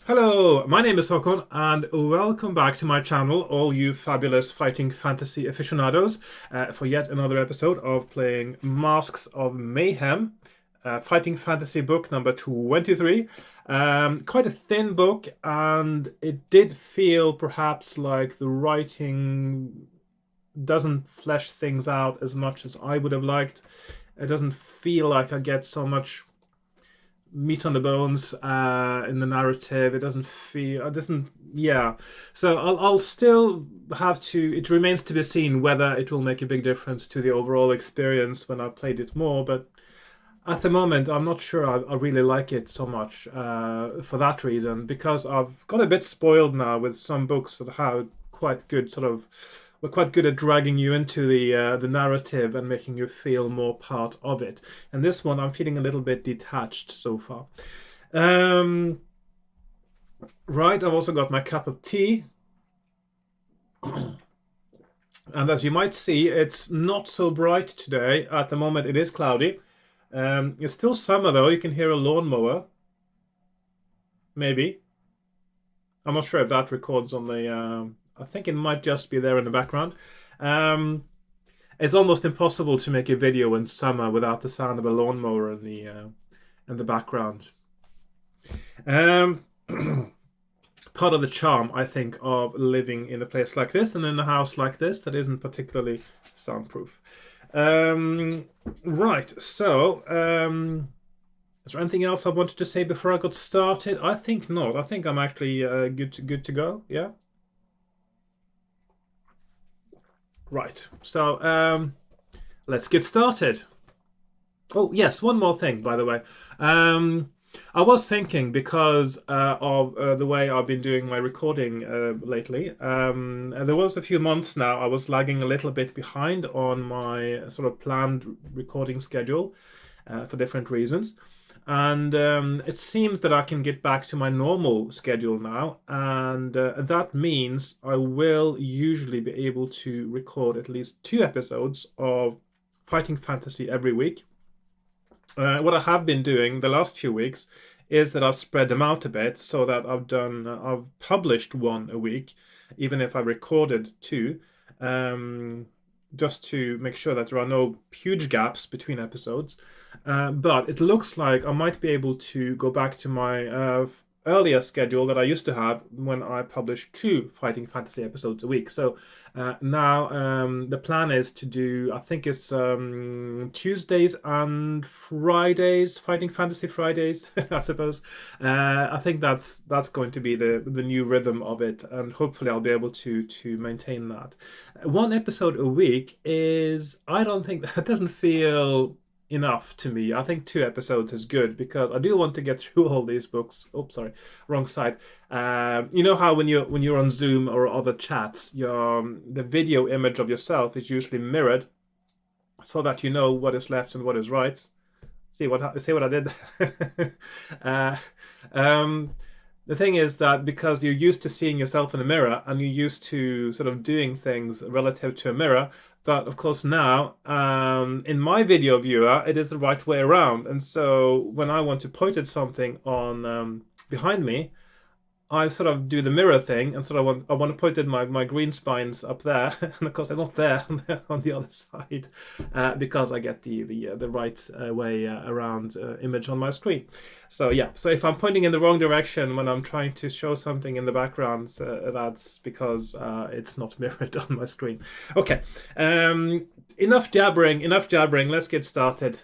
Hello, my name is Hakon, and welcome back to my channel, all you fabulous fighting fantasy aficionados, for yet another episode of playing Masks of Mayhem, fighting fantasy book number 23. Quite a thin book, and it did feel perhaps like the writing doesn't flesh things out as much as I would have liked. It doesn't feel like I get so much meat on the bones in the narrative. It doesn't, yeah. So I'll still have to, it remains to be seen whether it will make a big difference to the overall experience when I've played it more, but at the moment I'm not sure I really like it so much for that reason, because I've got a bit spoiled now with some books that have quite good sort of we're quite good at dragging you into the narrative and making you feel more part of it. And this one, I'm feeling a little bit detached so far. Right, I've also got my cup of tea. And as you might see, it's not so bright today. At the moment, it is cloudy. It's still summer, though. You can hear a lawnmower. Maybe. I'm not sure if that records on the... I think it might just be there in the background. It's almost impossible to make a video in summer without the sound of a lawnmower in the background. Part of the charm, I think, of living in a place like this and in a house like this that isn't particularly soundproof. Right, so is there anything else I wanted to say before I got started? I think not. I think I'm actually good to go. Yeah. Right, so let's get started. Oh, yes, one more thing, by the way. I was thinking, because of the way I've been doing my recording lately, there was a few months now I was lagging a little bit behind on my sort of planned recording schedule for different reasons. And it seems that I can get back to my normal schedule now, and that means I will usually be able to record at least 2 episodes of Fighting Fantasy every week. What I have been doing the last few weeks is that I've spread them out a bit, so that I've published 1 a week, even if I recorded 2. Just to make sure that there are no huge gaps between episodes. But it looks like I might be able to go back to my earlier schedule that I used to have when I published 2 Fighting Fantasy episodes a week. So now the plan is to do, I think it's Tuesdays and Fridays, Fighting Fantasy Fridays, I suppose. I think that's going to be the new rhythm of it, and hopefully I'll be able to maintain that. 1 episode a week is, I don't think, that doesn't feel enough to me. I think 2 episodes is good, because I do want to get through all these books. Oops, sorry, wrong side. You know how when you're on Zoom or other chats, the video image of yourself is usually mirrored, so that you know what is left and what is right. See what I did? The thing is that because you're used to seeing yourself in the mirror, and you're used to sort of doing things relative to a mirror, but of course now, in my video viewer, it is the right way around. And so when I want to point at something on behind me, I sort of do the mirror thing, and sort of I want to point at my green spines up there, and of course they're not there on the other side, because I get the right way around image on my screen. So yeah, so if I'm pointing in the wrong direction when I'm trying to show something in the background, that's because it's not mirrored on my screen. Okay, enough jabbering. Let's get started.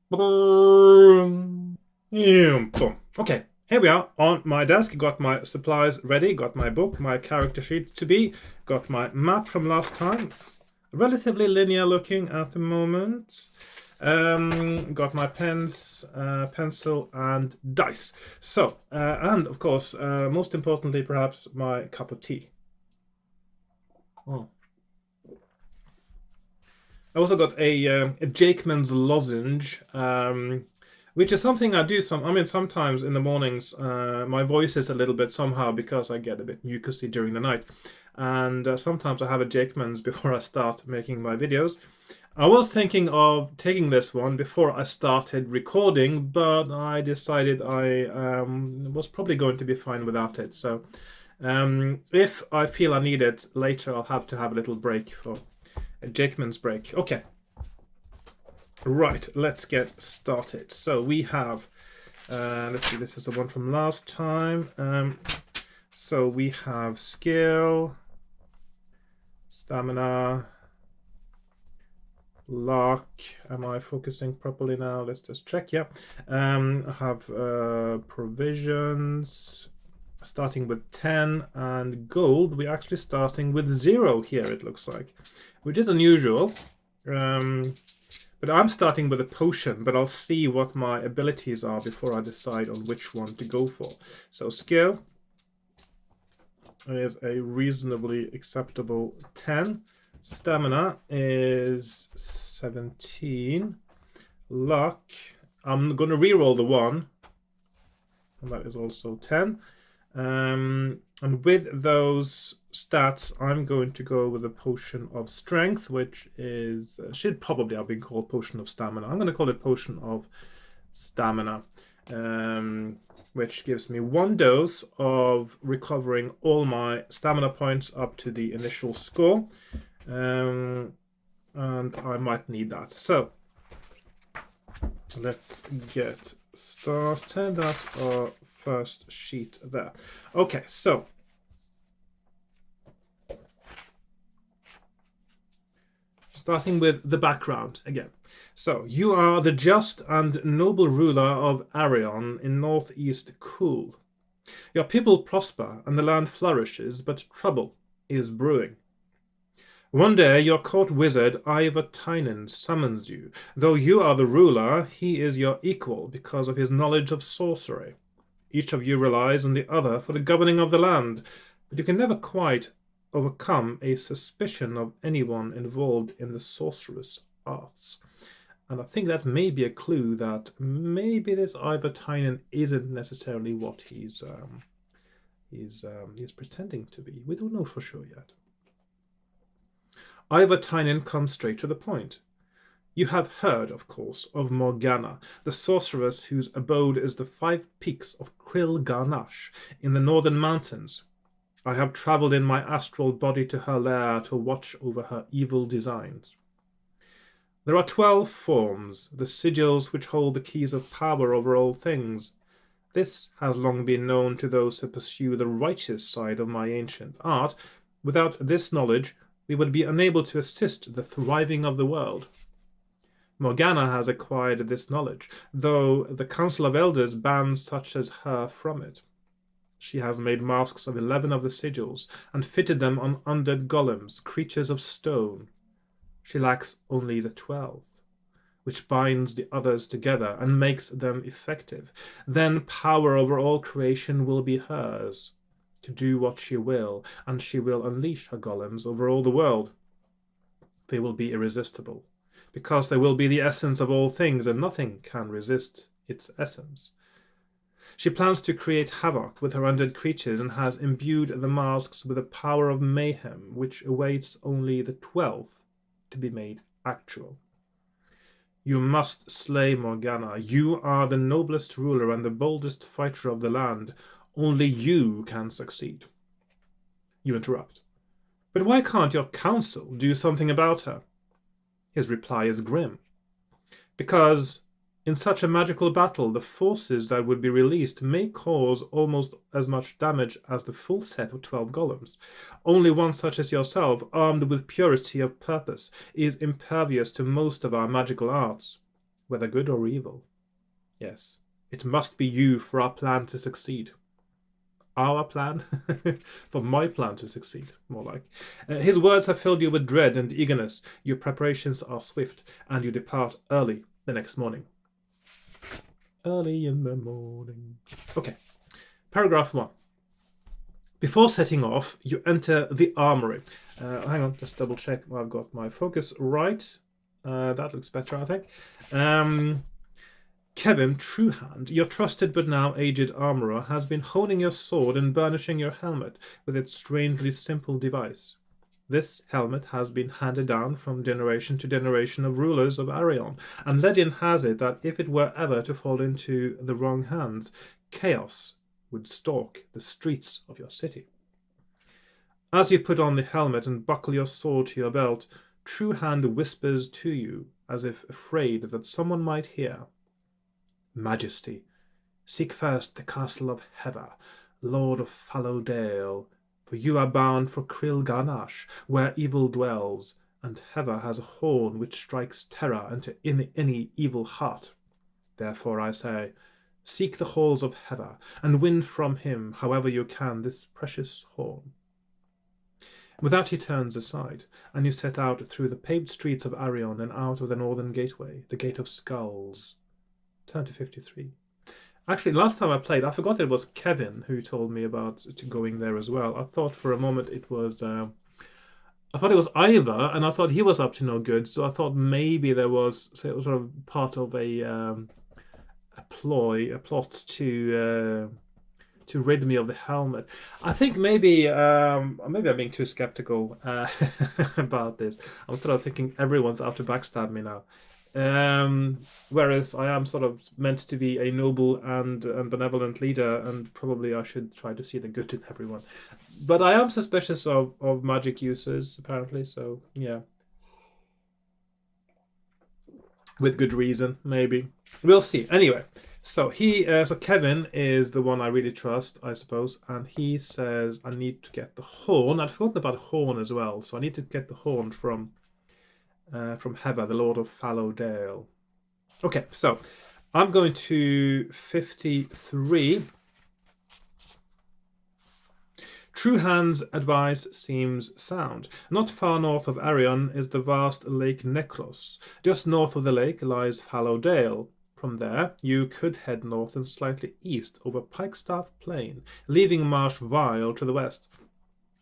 Boom. Okay. Here we are on my desk. Got my supplies ready, got my book, my character sheet to be, got my map from last time. Relatively linear looking at the moment. Got my pens, pencil, and dice. So, and of course, most importantly, perhaps, my cup of tea. Oh. I also got a Jakeman's lozenge, which is something I do. Sometimes in the mornings, my voice is a little bit somehow, because I get a bit mucusy during the night. And sometimes I have a Jakeman's before I start making my videos. I was thinking of taking this one before I started recording, but I decided I was probably going to be fine without it. So if I feel I need it later, I'll have to have a little break for a Jakeman's break. Okay. Right, let's get started. So we have, let's see, this is the one from last time. So we have skill, stamina, luck. Am I focusing properly now? Let's just check. Yeah. I have provisions starting with 10, and gold we're actually starting with 0 here, it looks like, which is unusual. But I'm starting with a potion, but I'll see what my abilities are before I decide on which one to go for. So skill is a reasonably acceptable 10. Stamina is 17. Luck, I'm going to reroll the 1, and that is also 10. And with those stats, I'm going to go with a potion of strength, which is should probably have been called potion of stamina. I'm going to call it potion of stamina, which gives me 1 dose of recovering all my stamina points up to the initial score. And I might need that. So let's get started. That's our first sheet there. Okay, so starting with the background again. So you are the just and noble ruler of Arion in northeast Cool. Your people prosper and the land flourishes, but trouble is brewing. One day your court wizard Ivar summons you. Though you are the ruler, he is your equal because of his knowledge of sorcery. Each of you relies on the other for the governing of the land, but you can never quite overcome a suspicion of anyone involved in the sorcerous arts. And I think that may be a clue that maybe this Ivar isn't necessarily what he's pretending to be. We don't know for sure yet. Ivar comes straight to the point. You have heard, of course, of Morgana, the sorceress whose abode is the 5 peaks of Krill Garnash in the northern mountains. I have travelled in my astral body to her lair to watch over her evil designs. There are 12 forms, the sigils which hold the keys of power over all things. This has long been known to those who pursue the righteous side of my ancient art. Without this knowledge, we would be unable to assist the thriving of the world. Morgana has acquired this knowledge, though the Council of Elders bans such as her from it. She has made masks of 11 of the sigils, and fitted them on undead golems, creatures of stone. She lacks only the 12th, which binds the others together and makes them effective. Then power over all creation will be hers, to do what she will, and she will unleash her golems over all the world. They will be irresistible, because they will be the essence of all things, and nothing can resist its essence. She plans to create havoc with her undead creatures, and has imbued the masks with the power of mayhem, which awaits only the 12th to be made actual. You must slay Morgana. You are the noblest ruler and the boldest fighter of the land. Only you can succeed. You interrupt. But why can't your council do something about her? His reply is grim. Because in such a magical battle, the forces that would be released may cause almost as much damage as the full set of 12 golems. Only one such as yourself, armed with purity of purpose, is impervious to most of our magical arts, whether good or evil. Yes, it must be you for our plan to succeed. Our plan? For my plan to succeed, more like. His words have filled you with dread and eagerness. Your preparations are swift, and you depart early the next morning. Early in the morning. Okay, paragraph 1. Before setting off, you enter the armory. Hang on, just double check I've got my focus right. That looks better, I think. Kevin Truehand, your trusted but now aged armourer, has been honing your sword and burnishing your helmet with its strangely simple device. This helmet has been handed down from generation to generation of rulers of Arion, and legend has it that if it were ever to fall into the wrong hands, chaos would stalk the streets of your city. As you put on the helmet and buckle your sword to your belt, True Hand whispers to you, as if afraid that someone might hear. Majesty, seek first the castle of Heva, lord of Fallow Dale, for you are bound for Krill Garnash, where evil dwells, and Heva has a horn which strikes terror into any evil heart. Therefore I say, seek the halls of Heva, and win from him, however you can, this precious horn. With that he turns aside, and you set out through the paved streets of Arion and out of the northern gateway, the Gate of Skulls. Turn to 53. Actually, last time I played, I forgot it was Kevin who told me about going there as well. I thought for a moment it was... I thought it was Ivor, and I thought he was up to no good, so I thought maybe there was sort of part of a plot to rid me of the helmet. I think maybe I'm being too skeptical about this. I'm sort of thinking everyone's out to backstab me now. Whereas I am sort of meant to be a noble and benevolent leader, and probably I should try to see the good in everyone. But I am suspicious of magic users, apparently, so yeah. With good reason, maybe. We'll see. Anyway, so Kevin is the one I really trust, I suppose, and he says I need to get the horn. I'd forgotten about horn as well, so I need to get the horn from Heva, the Lord of Fallow Dale. Okay, so I'm going to 53. True Hand's advice seems sound. Not far north of Arion is the vast Lake Necros. Just north of the lake lies Fallow Dale. From there, you could head north and slightly east over Pikestaff Plain, leaving Marsh Vile to the west,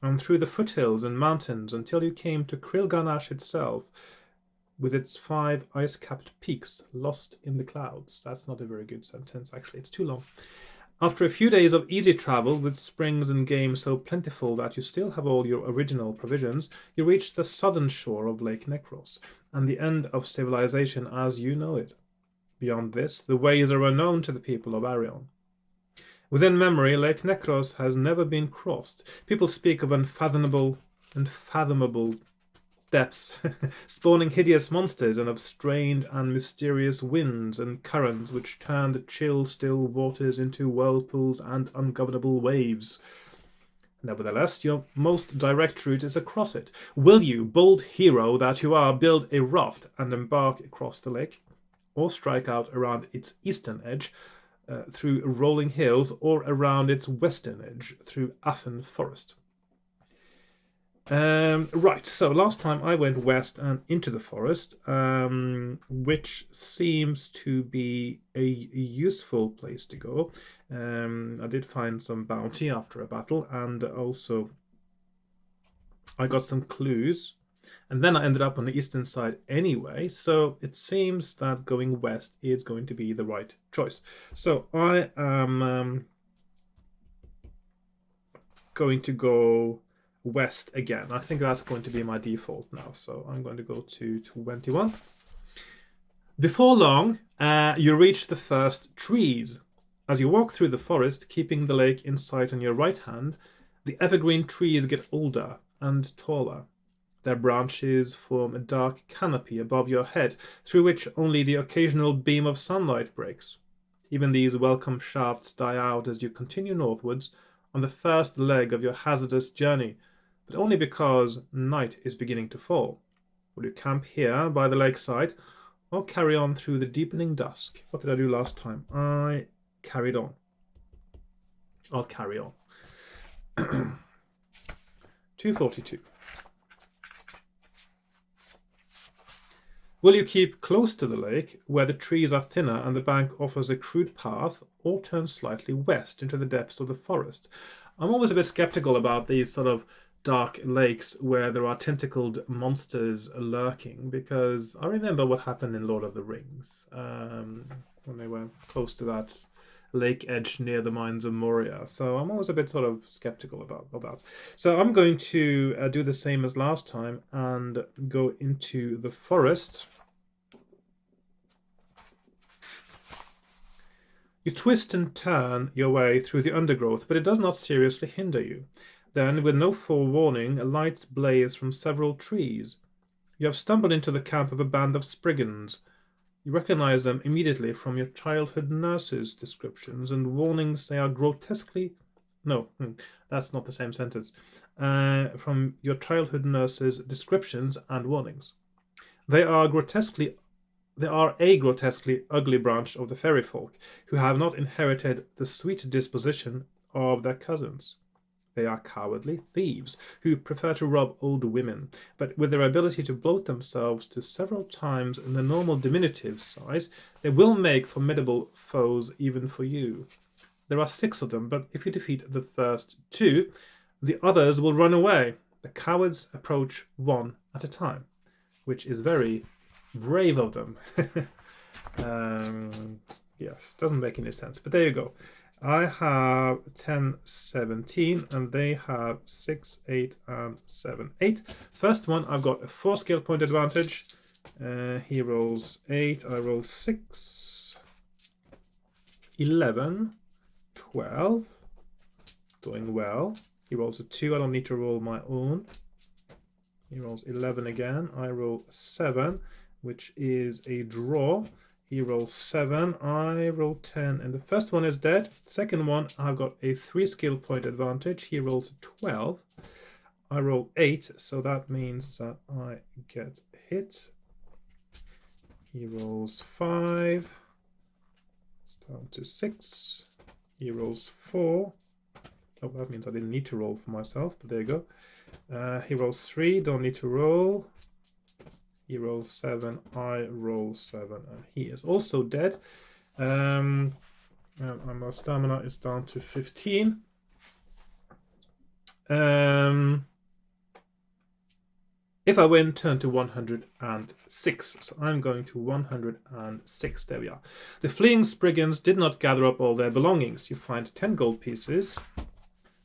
and through the foothills and mountains until you came to Krill Garnash itself, with its 5 ice-capped peaks lost in the clouds. That's not a very good sentence, actually. It's too long. After a few days of easy travel, with springs and game so plentiful that you still have all your original provisions, you reach the southern shore of Lake Necros, and the end of civilization as you know it. Beyond this, the ways are unknown to the people of Arion. Within memory, Lake Necros has never been crossed. People speak of unfathomable depths, spawning hideous monsters, and of strange and mysterious winds and currents which turn the chill, still waters into whirlpools and ungovernable waves. Nevertheless, your most direct route is across it. Will you, bold hero that you are, build a raft and embark across the lake, or strike out around its eastern edge through rolling hills, or around its western edge through Affen Forest? Right, so last time I went west and into the forest, which seems to be a useful place to go. I did find some bounty after a battle, and also I got some clues, and then I ended up on the eastern side anyway, so it seems that going west is going to be the right choice. So I am going to go west again. I think that's going to be my default now, so I'm going to go to 21. Before long, you reach the first trees. As you walk through the forest, keeping the lake in sight on your right hand, the evergreen trees get older and taller. Their branches form a dark canopy above your head, through which only the occasional beam of sunlight breaks. Even these welcome shafts die out as you continue northwards on the first leg of your hazardous journey, but only because night is beginning to fall. Will you camp here by the lakeside, or carry on through the deepening dusk? What did I do last time? I carried on. I'll carry on. 242. Will you keep close to the lake, where the trees are thinner and the bank offers a crude path, or turn slightly west into the depths of the forest? I'm always a bit skeptical about these sort of dark lakes where there are tentacled monsters lurking, because I remember what happened in Lord of the Rings when they were close to that lake edge near the mines of Moria. So I'm always a bit sort of skeptical about that. So I'm going to do the same as last time and go into the forest. You twist and turn your way through the undergrowth, but it does not seriously hinder you. Then, with no forewarning, lights blaze from several trees. You have stumbled into the camp of a band of Spriggans. You recognize them immediately from your childhood nurse's descriptions and warnings. They are grotesquely... No, that's not the same sentence. From your childhood nurse's descriptions and warnings. They are a grotesquely ugly branch of the fairy folk, who have not inherited the sweet disposition of their cousins. They are cowardly thieves who prefer to rob old women, but with their ability to bloat themselves to several times in the normal diminutive size, they will make formidable foes even for you. There are 6 of them, but if you defeat the first 2, the others will run away. The cowards approach 1 at a time, which is very brave of them. Yes, doesn't make any sense, but there you go. I have 10, 17, and they have 6, 8, and 7, 8. First one, I've got a 4 skill point advantage. He rolls 8, I roll 6, 11, 12. Going well. He rolls a 2, I don't need to roll my own. He rolls 11 again, I roll 7, which is a draw. He rolls 7, I roll 10, and the first one is dead. Second one, I've got a 3 skill point advantage. He rolls 12. I roll 8, so that means that I get hit. He rolls 5. It's down to 6. He rolls 4. Oh, that means I didn't need to roll for myself, but there you go. He rolls 3, don't need to roll. He rolls 7, I roll 7, and he is also dead. And my stamina is down to 15. If I win, turn to 106. So I'm going to 106. There we are. The fleeing Spriggans did not gather up all their belongings. You find 10 gold pieces.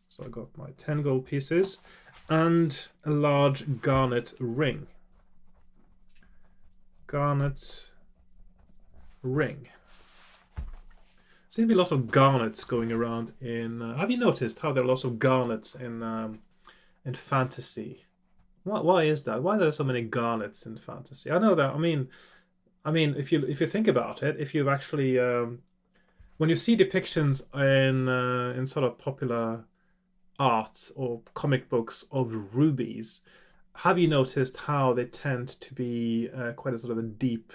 So I got my 10 gold pieces and a large garnet ring. Garnet ring. Seems to be lots of garnets going around in. Have you noticed how there are lots of garnets in fantasy? Why is that? Why are there so many garnets in fantasy? I know that. I mean, if you think about it, if you've actually when you see depictions in sort of popular art or comic books of rubies, have you noticed how they tend to be quite a sort of a deep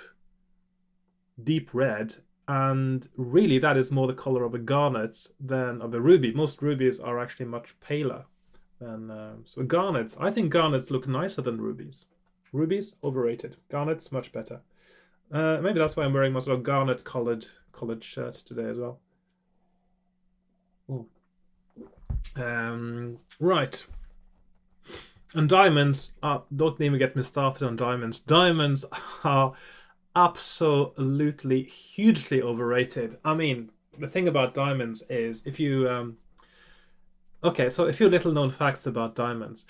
red? And really, that is more the color of a garnet than of a ruby. Most rubies are actually much paler than so garnets. I think garnets look nicer than rubies. Rubies overrated. Garnets much better. Maybe that's why I'm wearing my sort of garnet collared shirt today as well. Right. And diamonds don't even get me started on diamonds. Diamonds are absolutely hugely overrated. I mean, the thing about diamonds is if you okay, so a few little known facts about diamonds.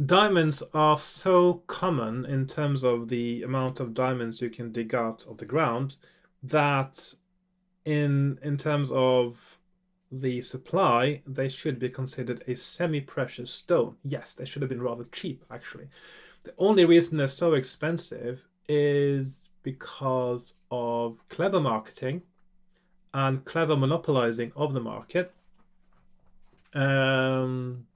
Diamonds are so common in terms of the amount of diamonds you can dig out of the ground that in terms of the supply, they should be considered a semi-precious stone. Yes, they should have been rather cheap, actually. The only reason they're so expensive is because of clever marketing and clever monopolizing of the market. And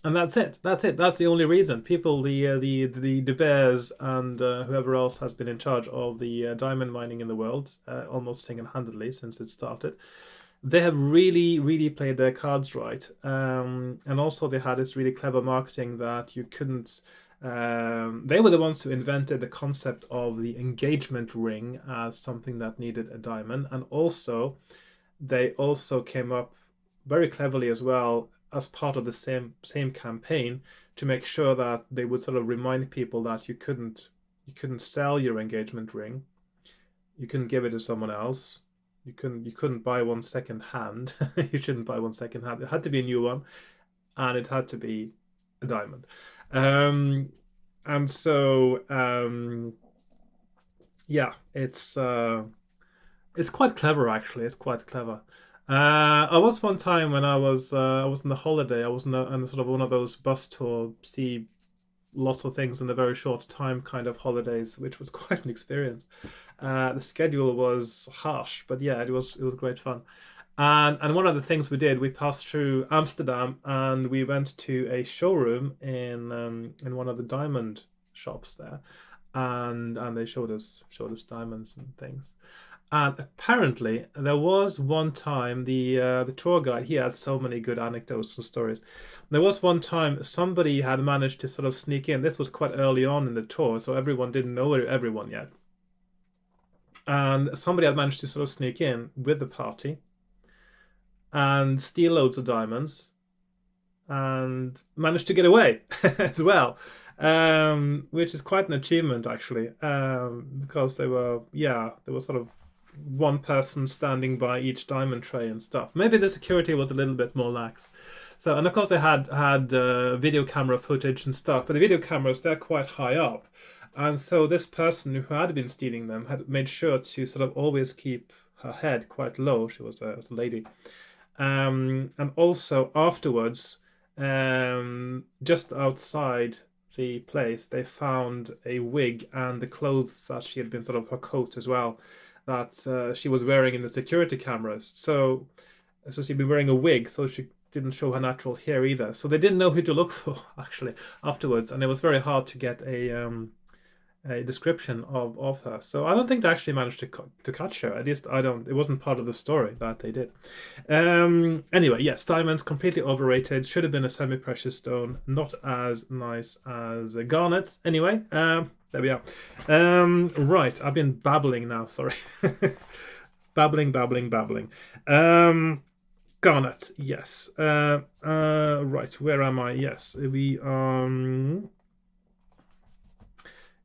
that's it. That's it. That's the only reason. People, the De Beers and whoever else has been in charge of the diamond mining in the world, almost single-handedly since it started, they have really played their cards right. And also they had this really clever marketing that you couldn't... they were the ones who invented the concept of the engagement ring as something that needed a diamond. And also, they also came up very cleverly as well as part of the same campaign to make sure that they would sort of remind people that you couldn't sell your engagement ring. You couldn't give it to someone else. You couldn't buy one second hand. You shouldn't buy one second hand. It had to be a new one, and it had to be a diamond. Um, and so yeah, it's quite clever actually. It's quite clever. I was one time when I was on a holiday. I was on sort of one of those bus tour, see lots of things in a very short time kind of holidays, which was quite an experience. The schedule was harsh, but yeah, it was great fun. And one of the things we did, we passed through Amsterdam and we went to a showroom in one of the diamond shops there, and they showed us diamonds and things. And apparently, there was one time the tour guide, he had so many good anecdotes and stories. There was one time somebody had managed to sort of sneak in. This was quite early on in the tour, so everyone didn't know everyone yet. And somebody had managed to sort of sneak in with the party and steal loads of diamonds and managed to get away as well, which is quite an achievement actually, because there was sort of one person standing by each diamond tray and stuff. Maybe the security was a little bit more lax. So, and of course they had video camera footage and stuff, but the video cameras, they're quite high up. And so this person who had been stealing them had made sure to sort of always keep her head quite low. She was a lady. And also afterwards, just outside the place, they found a wig and the clothes that she had been sort of her coat as well, that she was wearing in the security cameras. So she'd been wearing a wig, so she didn't show her natural hair either. So they didn't know who to look for actually afterwards, and it was very hard to get a description of her. So I don't think they actually managed to catch her. At least I don't. It wasn't part of the story that they did. Anyway, yes, diamonds completely overrated. Should have been a semi-precious stone. Not as nice as a garnet. Anyway, there we are. Right, I've been babbling now. Sorry, babbling. Garnet. Yes. Right. Where am I? Yes, we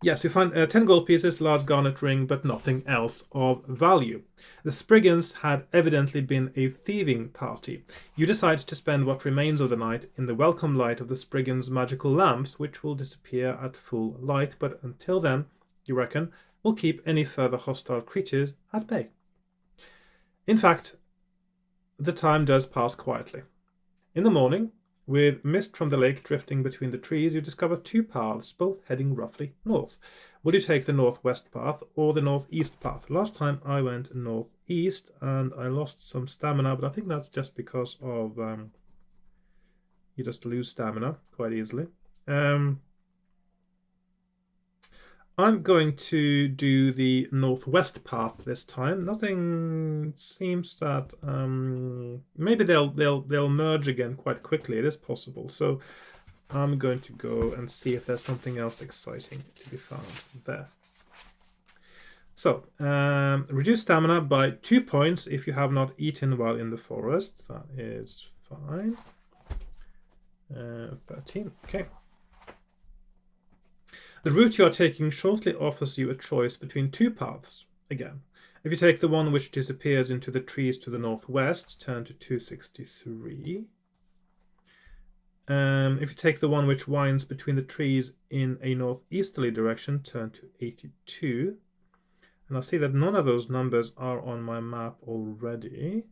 Yes, you find 10 gold pieces, large garnet ring, but nothing else of value. The Spriggans had evidently been a thieving party. You decide to spend what remains of the night in the welcome light of the Spriggans' magical lamps, which will disappear at full light, but until then, you reckon, will keep any further hostile creatures at bay. In fact, the time does pass quietly. In the morning, with mist from the lake drifting between the trees, you discover two paths, both heading roughly north. Will you take the northwest path or the northeast path? Last time I went northeast and I lost some stamina, but I think that's just because of you just lose stamina quite easily. I'm going to do the northwest path this time. Nothing seems that maybe they'll merge again quite quickly. It is possible. So I'm going to go and see if there's something else exciting to be found there. So reduce stamina by 2 points if you have not eaten while in the forest. That is fine. 13. Okay. The route you are taking shortly offers you a choice between two paths. Again, if you take the one which disappears into the trees to the northwest, turn to 263. If you take the one which winds between the trees in a northeasterly direction, turn to 82. And I see that none of those numbers are on my map already,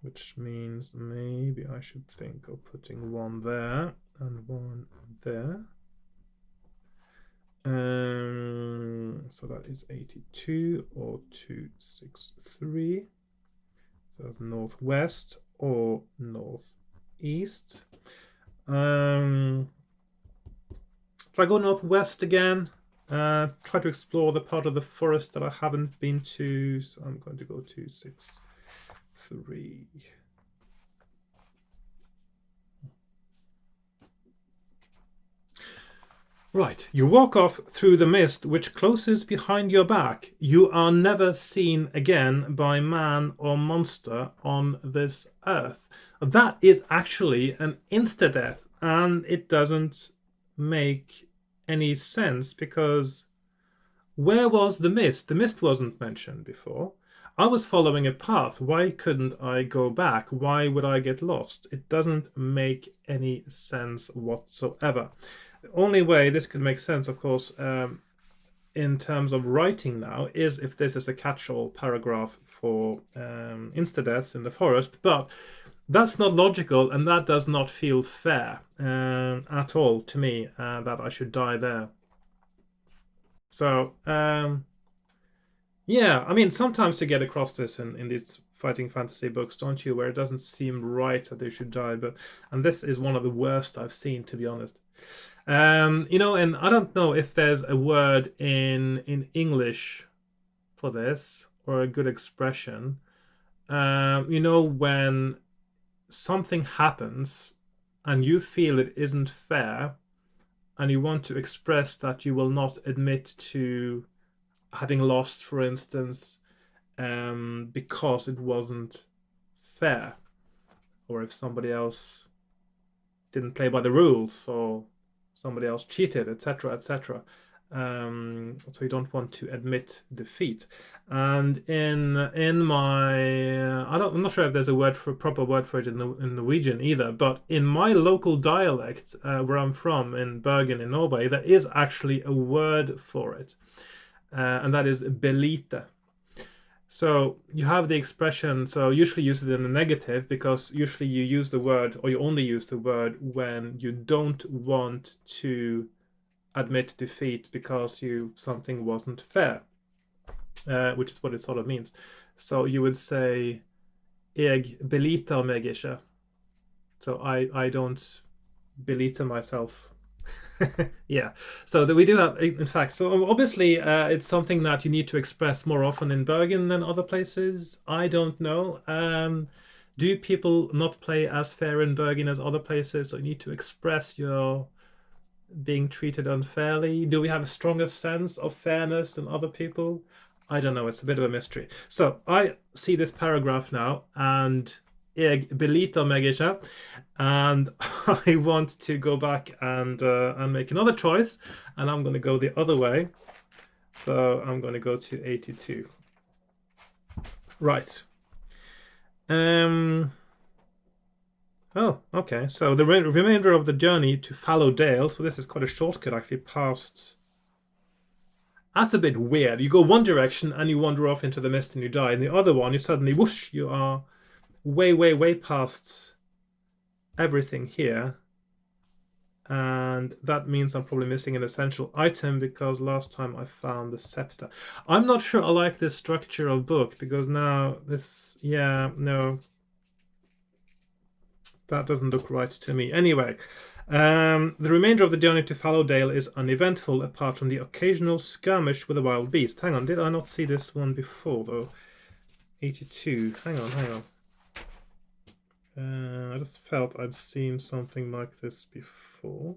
which means maybe I should think of putting one there and one there. So that is 82 or 263. So that's northwest or northeast. Try go northwest again. Try to explore the part of the forest that I haven't been to. So I'm going to go 263. Right, you walk off through the mist which closes behind your back. You are never seen again by man or monster on this earth. That is actually an insta-death, and it doesn't make any sense because where was the mist? The mist wasn't mentioned before. I was following a path. Why couldn't I go back? Why would I get lost? It doesn't make any sense whatsoever. The only way this could make sense, of course, in terms of writing now, is if this is a catch-all paragraph for insta-deaths in the forest, but that's not logical, and that does not feel fair at all to me, that I should die there. So, yeah, I mean, sometimes you get across this in these fighting fantasy books, don't you, where it doesn't seem right that they should die, and this is one of the worst I've seen, to be honest. You know, and I don't know if there's a word in English for this, or a good expression. You know, when something happens and you feel it isn't fair, and you want to express that you will not admit to having lost, for instance, because it wasn't fair, or if somebody else didn't play by the rules, or somebody else cheated, etc., etc. So you don't want to admit defeat. And in my, I'm not sure if there's a proper word for it in Norwegian either, but in my local dialect, where I'm from, in Bergen in Norway, there is actually a word for it, and that is beliter. So you have the expression, so usually use it in the negative, because usually you use the word, or you only use the word when you don't want to admit defeat because something wasn't fair, which is what it sort of means. So you would say, jeg beliter meg ikke. So I don't beliter myself. Yeah, so that we do have, in fact, so obviously it's something that you need to express more often in Bergen than other places. I don't know. Do people not play as fair in Bergen as other places? So you need to express your being treated unfairly? Do we have a stronger sense of fairness than other people? I don't know. It's a bit of a mystery. So I see this paragraph now, and jeg beliter meg ikke, and I want to go back and make another choice, and I'm going to go the other way. So I'm going to go to 82. Right. Oh, okay. So the remainder of the journey to Fallow Dale. So this is quite a shortcut, actually, past. That's a bit weird. You go one direction and you wander off into the mist and you die. And the other one, you suddenly, whoosh, you are way, way, way past everything here. And that means I'm probably missing an essential item, because last time I found the scepter. I'm not sure I like this structure of book, because now this, yeah, no. That doesn't look right to me. Anyway, the remainder of the journey to Fallow Dale is uneventful, apart from the occasional skirmish with a wild beast. Hang on, did I not see this one before, though? 82. Hang on. I just felt I'd seen something like this before.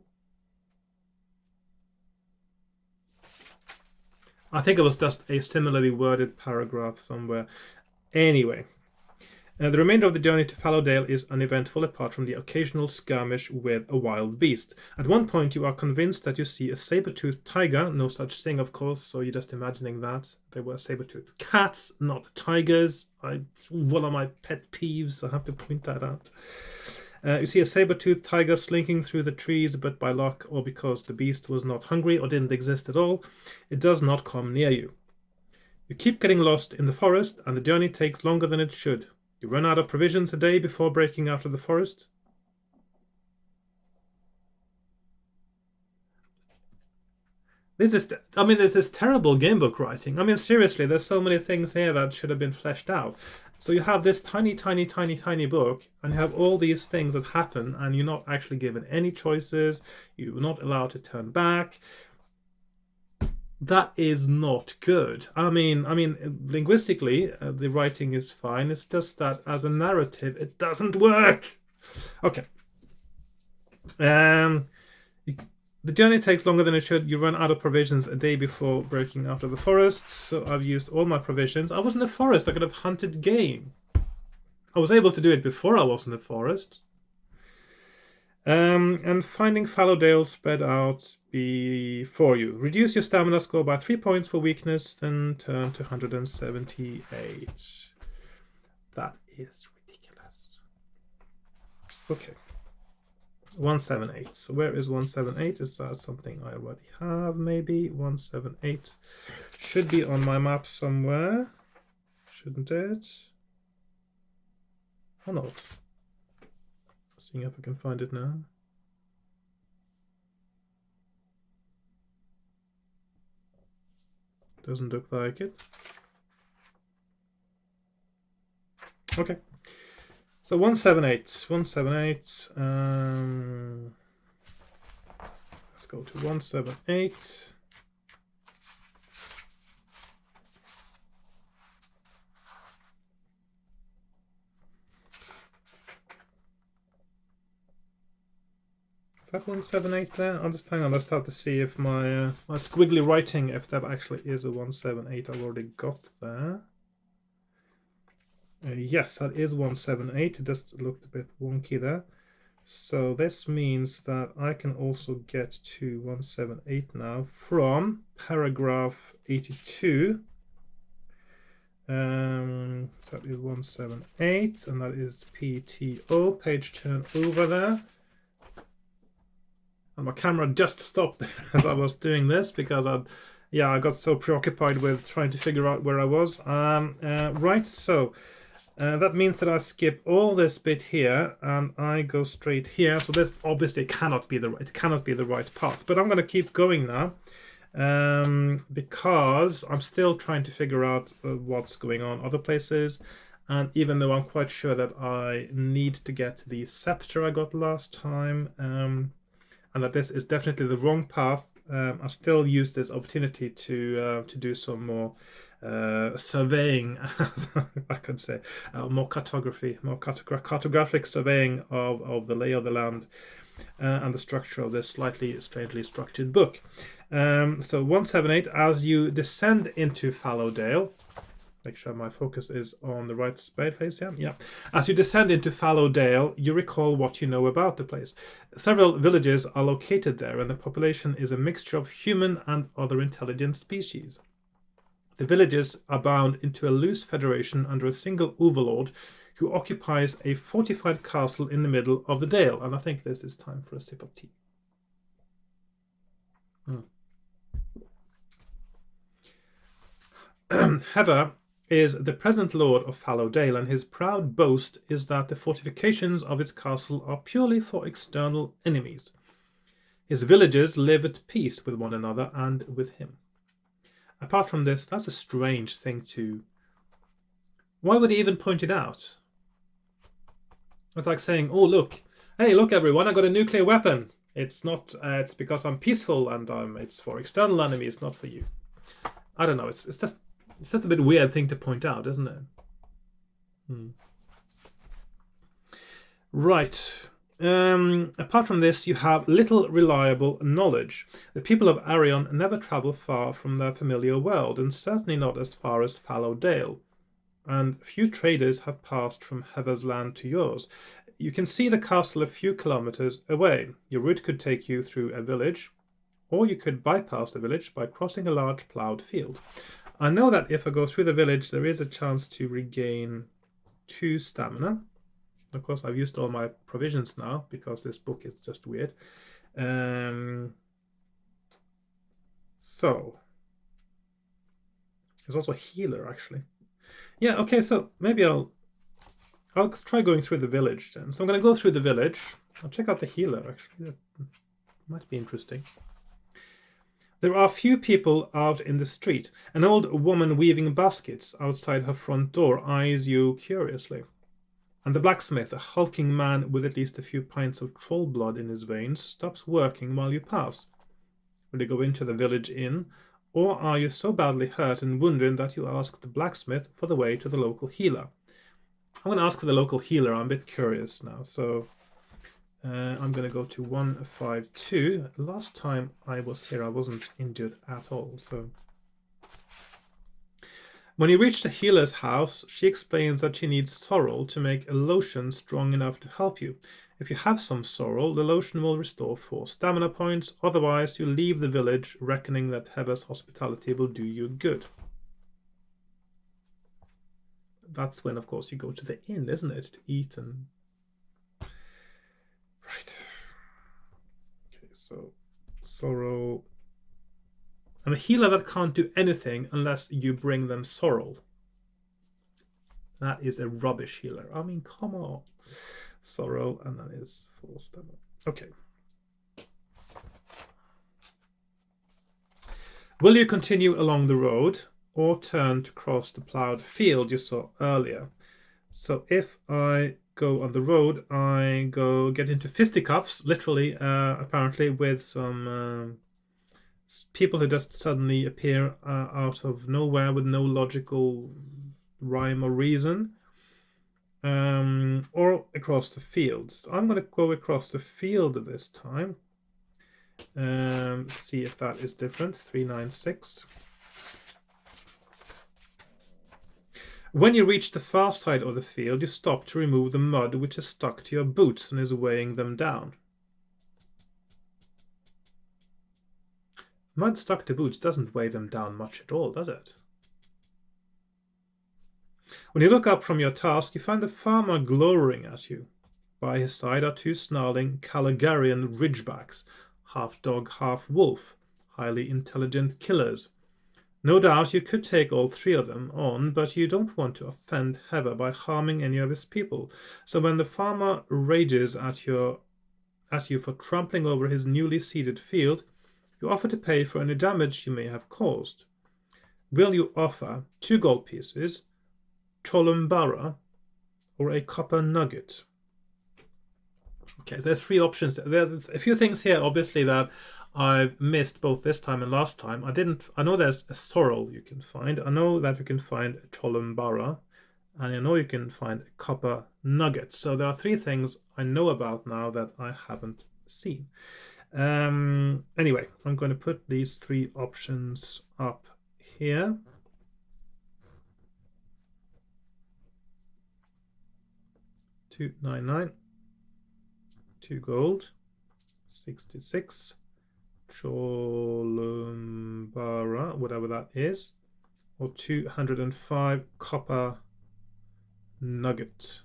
I think it was just a similarly worded paragraph somewhere. Anyway. The remainder of the journey to Fallow Dale is uneventful, apart from the occasional skirmish with a wild beast. At one point, you are convinced that you see a saber-toothed tiger. No such thing, of course, so you're just imagining that. They were saber-toothed cats, not tigers. One of my pet peeves, I have to point that out. You see a saber-toothed tiger slinking through the trees, but by luck, or because the beast was not hungry or didn't exist at all, it does not come near you. You keep getting lost in the forest, and the journey takes longer than it should. You run out of provisions a day before breaking out of the forest. This is terrible gamebook writing. I mean, seriously, there's so many things here that should have been fleshed out. So you have this tiny, tiny, tiny, tiny book, and you have all these things that happen, and you're not actually given any choices. You're not allowed to turn back. That is not good. I mean, linguistically, the writing is fine. It's just that as a narrative, it doesn't work. Okay. The journey takes longer than it should. You run out of provisions a day before breaking out of the forest. So I've used all my provisions. I was in the forest. I could have hunted game. I was able to do it before I was in the forest. And finding fallow dale spread out before you. Reduce your stamina score by 3 points for weakness, then turn to 178. That is ridiculous. Okay. 178. So where is 178? Is that something I already have? Maybe 178 should be on my map somewhere, shouldn't it? Or not? Seeing if I can find it now. Doesn't look like it. Okay. So 178. 178. Let's go to 178. Is that 178 there? I'm just hang on. Let's start to see if my my squiggly writing, if that actually is a 178 I've already got there. Yes, that is 178. It just looked a bit wonky there. So this means that I can also get to 178 now from paragraph 82. So that is 178, and that is PTO, page turn over there. And my camera just stopped as I was doing this because I got so preoccupied with trying to figure out where I was. Right, so that means that I skip all this bit here and I go straight here. So this obviously cannot be the right path, but I'm going to keep going now because I'm still trying to figure out what's going on other places. And even though I'm quite sure that I need to get the scepter I got last time, and that this is definitely the wrong path, I still use this opportunity to do some more surveying, I could say, more cartographic surveying of the lay of the land and the structure of this slightly strangely structured book. So 178, as you descend into Fallowdale, make sure my focus is on the right place. Yeah. As you descend into Fallowdale, you recall what you know about the place. Several villages are located there, and the population is a mixture of human and other intelligent species. The villages are bound into a loose federation under a single overlord who occupies a fortified castle in the middle of the dale. And I think this is time for a sip of tea. Heather is the present lord of Fallowdale, and his proud boast is that the fortifications of its castle are purely for external enemies. His villagers live at peace with one another and with him. Apart from this, that's a strange thing to... Why would he even point it out? It's like saying, oh, look, hey, look, everyone, I got a nuclear weapon. It's not, it's because I'm peaceful and it's for external enemies, not for you. I don't know, it's just a bit weird thing to point out, isn't it? Right. Apart from this, you have little reliable knowledge. The people of Arion never travel far from their familiar world, and certainly not as far as Fallowdale. And few traders have passed from Heather's land to yours. You can see the castle a few kilometers away. Your route could take you through a village, or you could bypass the village by crossing a large ploughed field. I know that if I go through the village, there is a chance to regain 2 stamina. Of course, I've used all my provisions now because this book is just weird. So there's also a healer, actually. Yeah, okay, so maybe I'll try going through the village then. So I'm going to go through the village. I'll check out the healer, actually. That might be interesting. There are few people out in the street. An old woman weaving baskets outside her front door eyes you curiously. And the blacksmith, a hulking man with at least a few pints of troll blood in his veins, stops working while you pass. Will you go into the village inn, or are you so badly hurt and wounded that you ask the blacksmith for the way to the local healer? I'm going to ask for the local healer. I'm a bit curious now, so I'm going to go to 152. Last time I was here, I wasn't injured at all, so... When you reach the healer's house, she explains that she needs sorrel to make a lotion strong enough to help you. If you have some sorrel, the lotion will restore 4 stamina points. Otherwise, you leave the village, reckoning that Heva's hospitality will do you good. That's when, of course, you go to the inn, isn't it? To eat and... Right. Okay, so sorrel... And a healer that can't do anything unless you bring them sorrel. That is a rubbish healer. I mean, come on. Sorrel, and that is 4 stamina. Okay. Will you continue along the road or turn to cross the plowed field you saw earlier? So if I go on the road, I get into fisticuffs, literally, apparently, with some people who just suddenly appear out of nowhere with no logical rhyme or reason, or across the field. So I'm going to go across the field this time. See if that is different. 396. When you reach the far side of the field, you stop to remove the mud which is stuck to your boots and is weighing them down. Mud stuck to boots doesn't weigh them down much at all, does it? When you look up from your task, you find the farmer glowering at you. By his side are 2 snarling Caligarian ridgebacks, half dog, half wolf, highly intelligent killers. No doubt you could take all 3 of them on, but you don't want to offend Heva by harming any of his people. So when the farmer rages at you for trampling over his newly seeded field, you offer to pay for any damage you may have caused. Will you offer 2 gold pieces, Tolumbara, or a copper nugget? Okay, there's 3 options. There's a few things here, obviously, that I've missed both this time and last time. I know there's a sorrel you can find. I know that you can find a Tolumbara, and I know you can find a copper nugget. So there are 3 things I know about now that I haven't seen. Anyway, I'm going to put these 3 options up here. $2.99, 2 gold, 66, Cholumbara, whatever that is, or 205 copper nugget.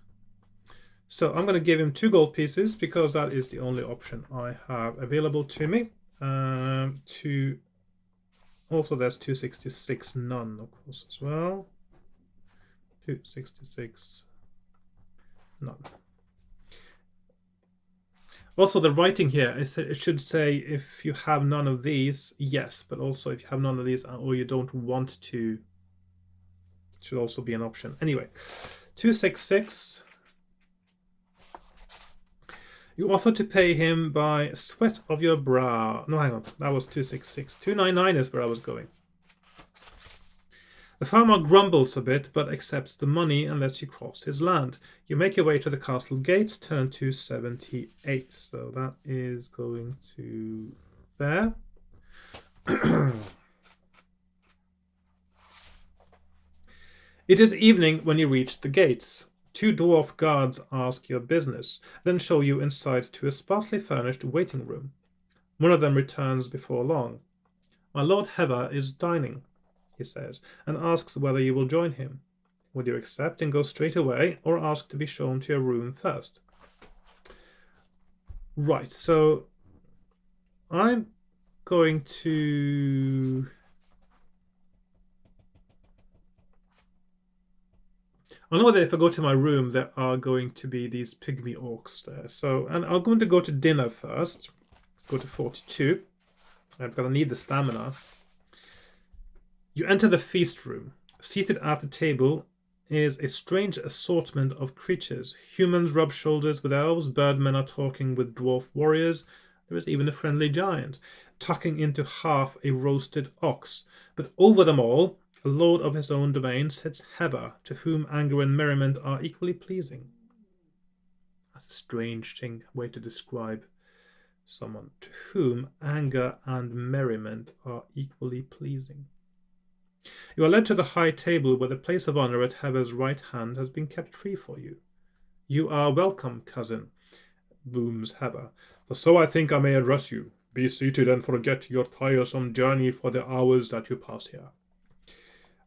So I'm going to give him 2 gold pieces because that is the only option I have available to me. Also, there's 266 none, of course, as well. 266 none. Also, the writing here, it should say if you have none of these, yes, but also if you have none of these or you don't want to, it should also be an option. Anyway, 266. You offer to pay him by sweat of your brow. No, hang on, that was 266. 299 is where I was going. The farmer grumbles a bit, but accepts the money and lets you cross his land. You make your way to the castle gates, turn to 78. So that is going to there. It is evening when you reach the gates. 2 dwarf guards ask your business, then show you inside to a sparsely furnished waiting room. One of them returns before long. My Lord Heva is dining, he says, and asks whether you will join him. Will you accept and go straight away, or ask to be shown to your room first? Right, so I'm going to... I know that if I go to my room, there are going to be these pygmy orcs there. So, and I'm going to go to dinner first. Go to 42. I'm going to need the stamina. You enter the feast room. Seated at the table is a strange assortment of creatures. Humans rub shoulders with elves. Birdmen are talking with dwarf warriors. There is even a friendly giant, tucking into half a roasted ox. But over them all, a lord of his own domain sits Heva, to whom anger and merriment are equally pleasing. That's a strange way to describe someone. To whom anger and merriment are equally pleasing. You are led to the high table where the place of honor at Heather's right hand has been kept free for you. You are welcome, cousin, booms Heather, for so I think I may address you. Be seated and forget your tiresome journey for the hours that you pass here.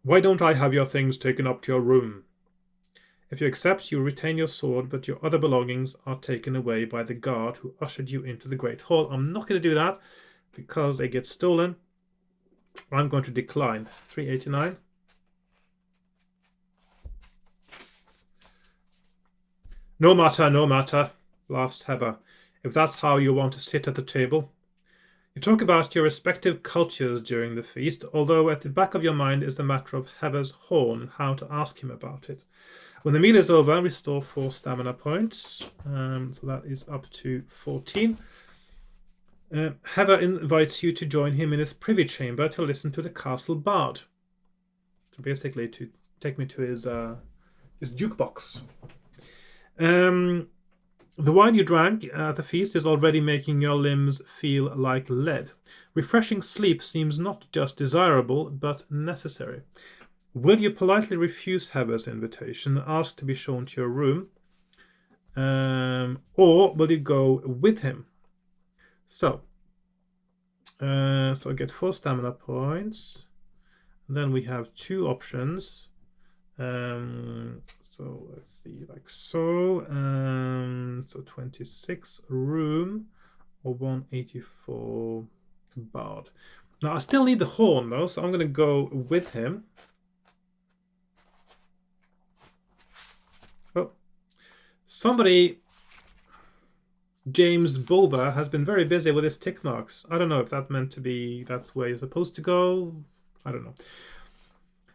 Why don't I have your things taken up to your room? If you accept, you retain your sword, but your other belongings are taken away by the guard who ushered you into the Great Hall. I'm not going to do that because they get stolen. I'm going to decline. 389. No matter, laughs Heather, if that's how you want to sit at the table. You talk about your respective cultures during the feast, although at the back of your mind is the matter of Heather's horn and how to ask him about it. When the meal is over, restore 4 stamina points. So that is up to 14. Heather invites you to join him in his privy chamber to listen to the castle bard. So basically to take me to his jukebox. The wine you drank at the feast is already making your limbs feel like lead. Refreshing sleep seems not just desirable, but necessary. Will you politely refuse Heather's invitation and ask to be shown to your room? Or will you go with him? So I get 4 stamina points. And then we have 2 options. So let's see, like so. So 26 room or 184 bard. Now I still need the horn though, so I'm going to go with him. Oh, somebody, James Boba, has been very busy with his tick marks. I don't know if that meant to be that's where you're supposed to go. I don't know.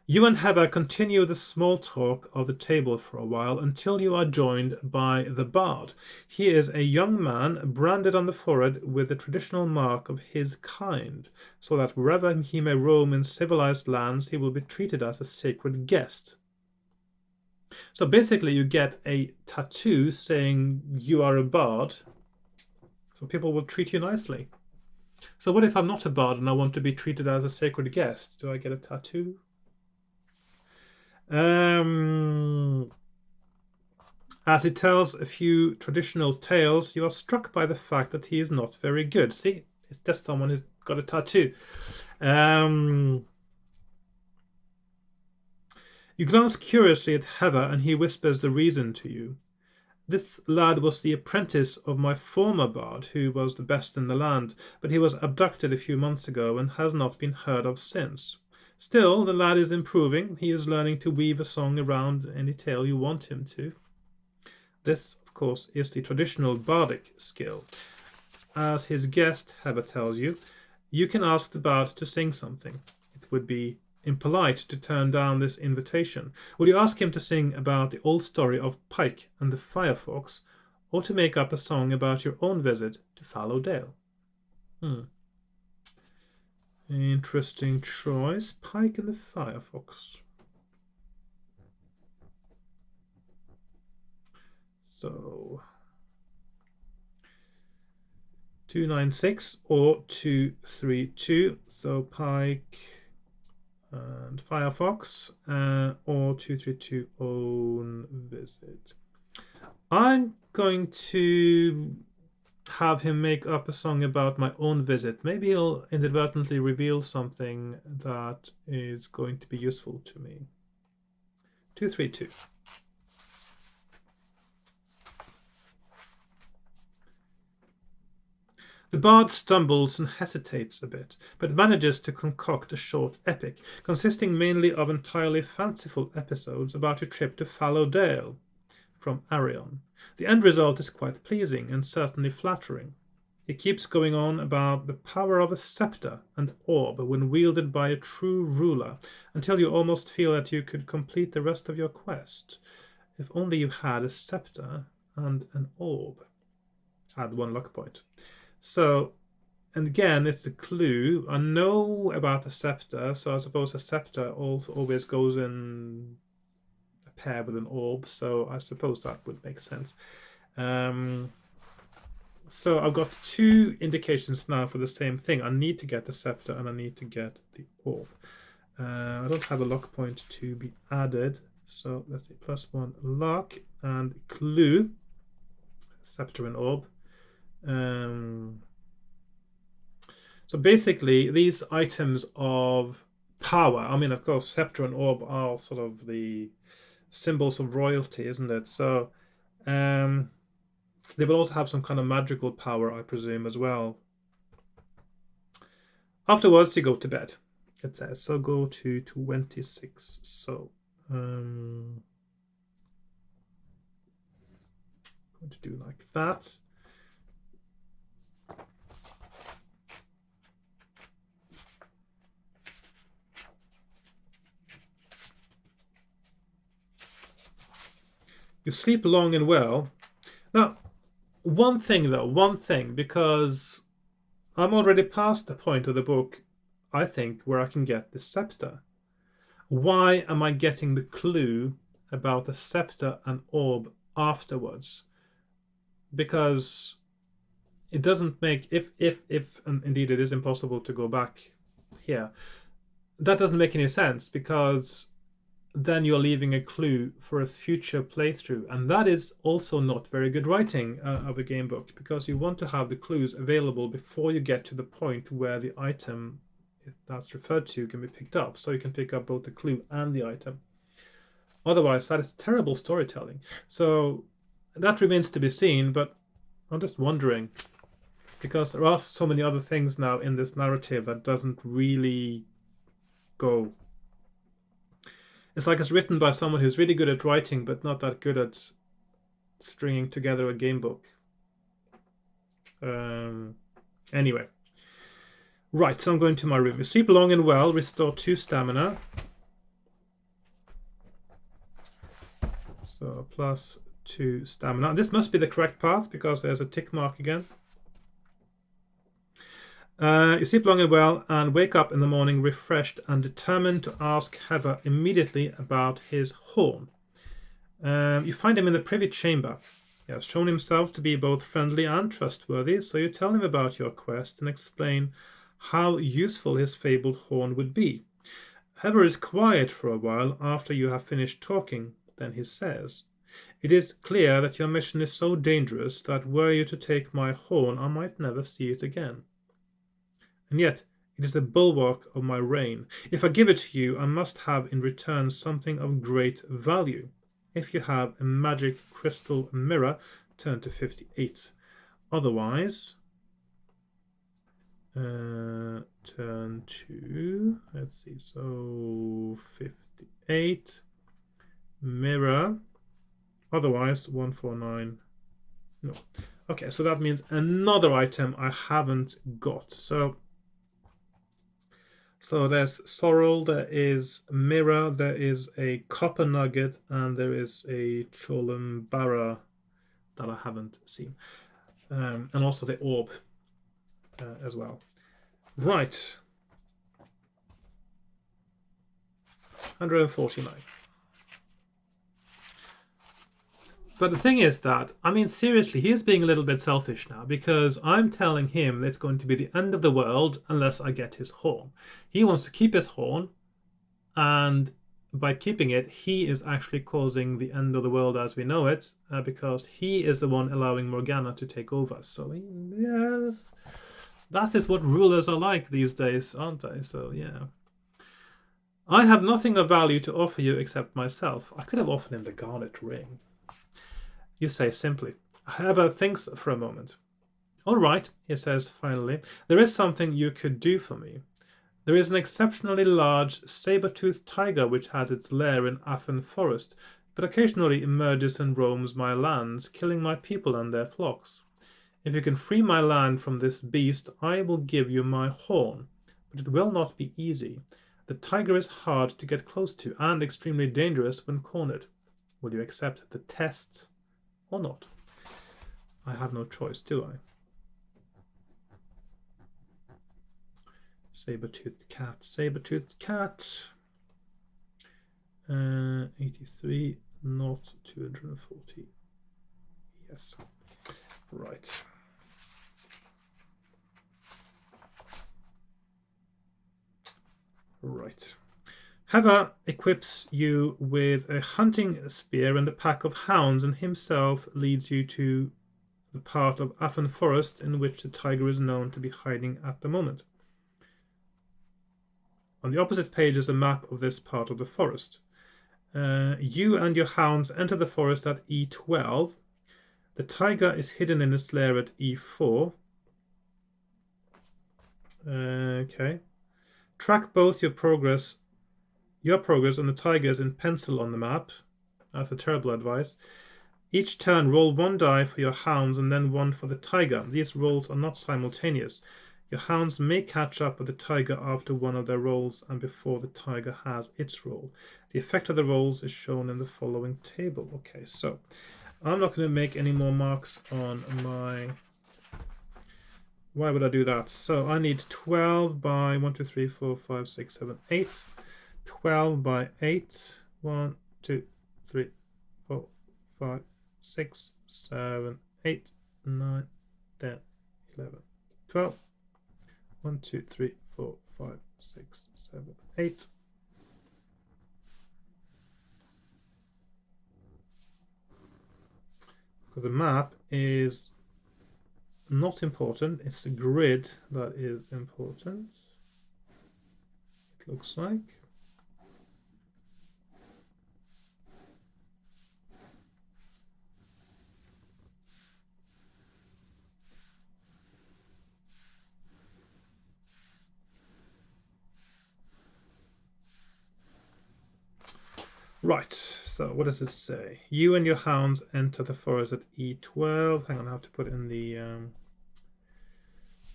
You and Heather continue the small talk of the table for a while until you are joined by the bard. He is a young man branded on the forehead with the traditional mark of his kind, so that wherever he may roam in civilized lands, he will be treated as a sacred guest. So basically you get a tattoo saying you are a bard, so people will treat you nicely. So what if I'm not a bard and I want to be treated as a sacred guest? Do I get a tattoo? As he tells a few traditional tales, you are struck by the fact that he is not very good. See, it's just someone who's got a tattoo. You glance curiously at Heather and he whispers the reason to you. This lad was the apprentice of my former bard, who was the best in the land, but he was abducted a few months ago and has not been heard of since. Still, the lad is improving. He is learning to weave a song around any tale you want him to. This, of course, is the traditional bardic skill. As his guest, Heather tells you, you can ask the bard to sing something. It would be impolite to turn down this invitation. Will you ask him to sing about the old story of Pike and the Firefox, or to make up a song about your own visit to Fallow Dale? Interesting choice. Pike and the Firefox. So 296 or 232. So Pike and Firefox, or 232 own visit. I'm going to have him make up a song about my own visit. Maybe he'll inadvertently reveal something that is going to be useful to me. 232. The bard stumbles and hesitates a bit, but manages to concoct a short epic, consisting mainly of entirely fanciful episodes about a trip to Fallow Dale from Arion. The end result is quite pleasing and certainly flattering. He keeps going on about the power of a scepter and orb when wielded by a true ruler, until you almost feel that you could complete the rest of your quest. If only you had a scepter and an orb. Add 1 luck point. So, and again, it's a clue. I know about a scepter, so I suppose a scepter also always goes in a pair with an orb, so I suppose that would make sense. So I've got 2 indications now for the same thing. I need to get the scepter and I need to get the orb. I don't have a lock point to be added, so let's see, +1 lock and clue, scepter and orb. So basically, these items of power, I mean, of course, scepter and orb are sort of the symbols of royalty, isn't it? So they will also have some kind of magical power, I presume, as well. Afterwards, you go to bed, it says. So go to 26. So going to do like that. You sleep long and well. Now, one thing, because I'm already past the point of the book, I think, where I can get the scepter. Why am I getting the clue about the scepter and orb afterwards? Because it doesn't make, if and indeed it is impossible to go back here, that doesn't make any sense, because then you're leaving a clue for a future playthrough, and that is also not very good writing of a game book, because you want to have the clues available before you get to the point where the item that's referred to can be picked up, so you can pick up both the clue and the item. Otherwise, that is terrible storytelling. So that remains to be seen, but I'm just wondering, because there are so many other things now in this narrative that doesn't really go. It's like it's written by someone who's really good at writing, but not that good at stringing together a game book. Anyway. Right, so I'm going to my room. You sleep long and well, restore 2 stamina. So +2 stamina. This must be the correct path, because there's a tick mark again. You sleep long and well and wake up in the morning refreshed and determined to ask Heather immediately about his horn. You find him in the privy chamber. He has shown himself to be both friendly and trustworthy, so you tell him about your quest and explain how useful his fabled horn would be. Heather is quiet for a while after you have finished talking. Then he says, "It is clear that your mission is so dangerous that were you to take my horn, I might never see it again. And yet, it is the bulwark of my reign. If I give it to you, I must have in return something of great value. If you have a magic crystal mirror, turn to 58. Otherwise, turn to, let's see, so 58, mirror, otherwise 149, no. Okay, so that means another item I haven't got. So there's sorrel, there is mirror, there is a copper nugget, and there is a Cholambara that I haven't seen. And also the orb as well. Right. 149. But the thing is that, I mean, seriously, he is being a little bit selfish now, because I'm telling him it's going to be the end of the world unless I get his horn. He wants to keep his horn, and by keeping it, he is actually causing the end of the world as we know it, because he is the one allowing Morgana to take over. So, yes, that is what rulers are like these days, aren't they? So, yeah. I have nothing of value to offer you except myself. I could have offered him the garnet ring. You say simply. Heather thinks for a moment. All right, he says finally. There is something you could do for me. There is an exceptionally large saber-toothed tiger which has its lair in Affen Forest, but occasionally emerges and roams my lands, killing my people and their flocks. If you can free my land from this beast, I will give you my horn, but it will not be easy. The tiger is hard to get close to and extremely dangerous when cornered. Will you accept the test or not? I have no choice, do I? Saber-toothed cat, saber-toothed cat. 83, not 240. Yes. Right. Right. Heva equips you with a hunting spear and a pack of hounds, and himself leads you to the part of Affen Forest in which the tiger is known to be hiding at the moment. On the opposite page is a map of this part of the forest. You and your hounds enter the forest at E12. The tiger is hidden in his lair at E4. Okay. Track both your progress and the tigers in pencil on the map. That's a terrible advice. Each turn, roll 1 die for your hounds and then 1 for the tiger. These rolls are not simultaneous. Your hounds may catch up with the tiger after one of their rolls and before the tiger has its roll. The effect of the rolls is shown in the following table. Okay, so I'm not going to make any more marks on my... Why would I do that? So I need 12 by 1, 2, 3, 4, 5, 6, 7, 8. 12 by 8. 1, 2, 3, 4, 5, 6, 7, 8, 9, 10, 11, 12. 1, 2, 3, 4, 5, 6, 7, 8. Because the map is not important, it's the grid that is important, it looks like. Right, so what does it say? You and your hounds enter the forest at E12. Hang on, I have to put in the